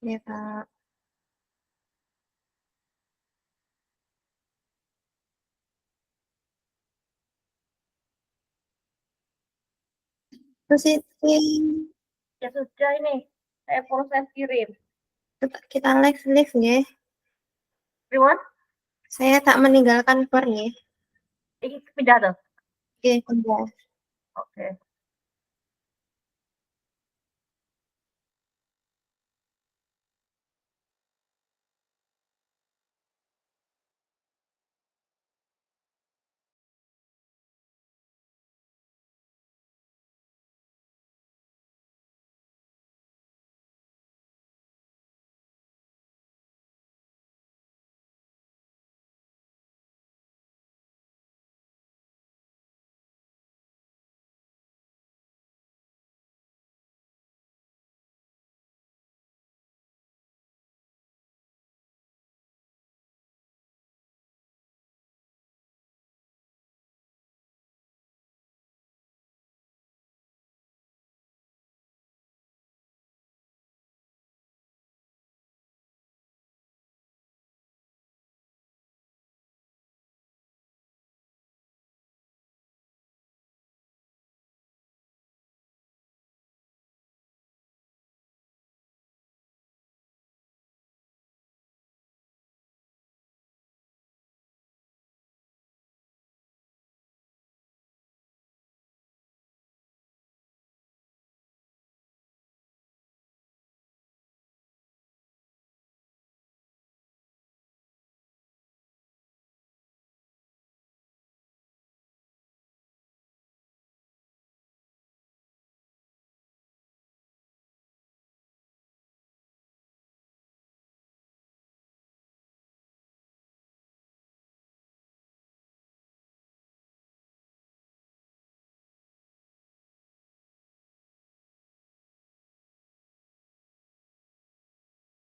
Ya, Kak. Positif. Ya sudah ini, saya proses kirim. Kita live ya. Riwan, Saya tak meninggalkan bar ya. ini pindah tuh. Oke, pindah. Oke.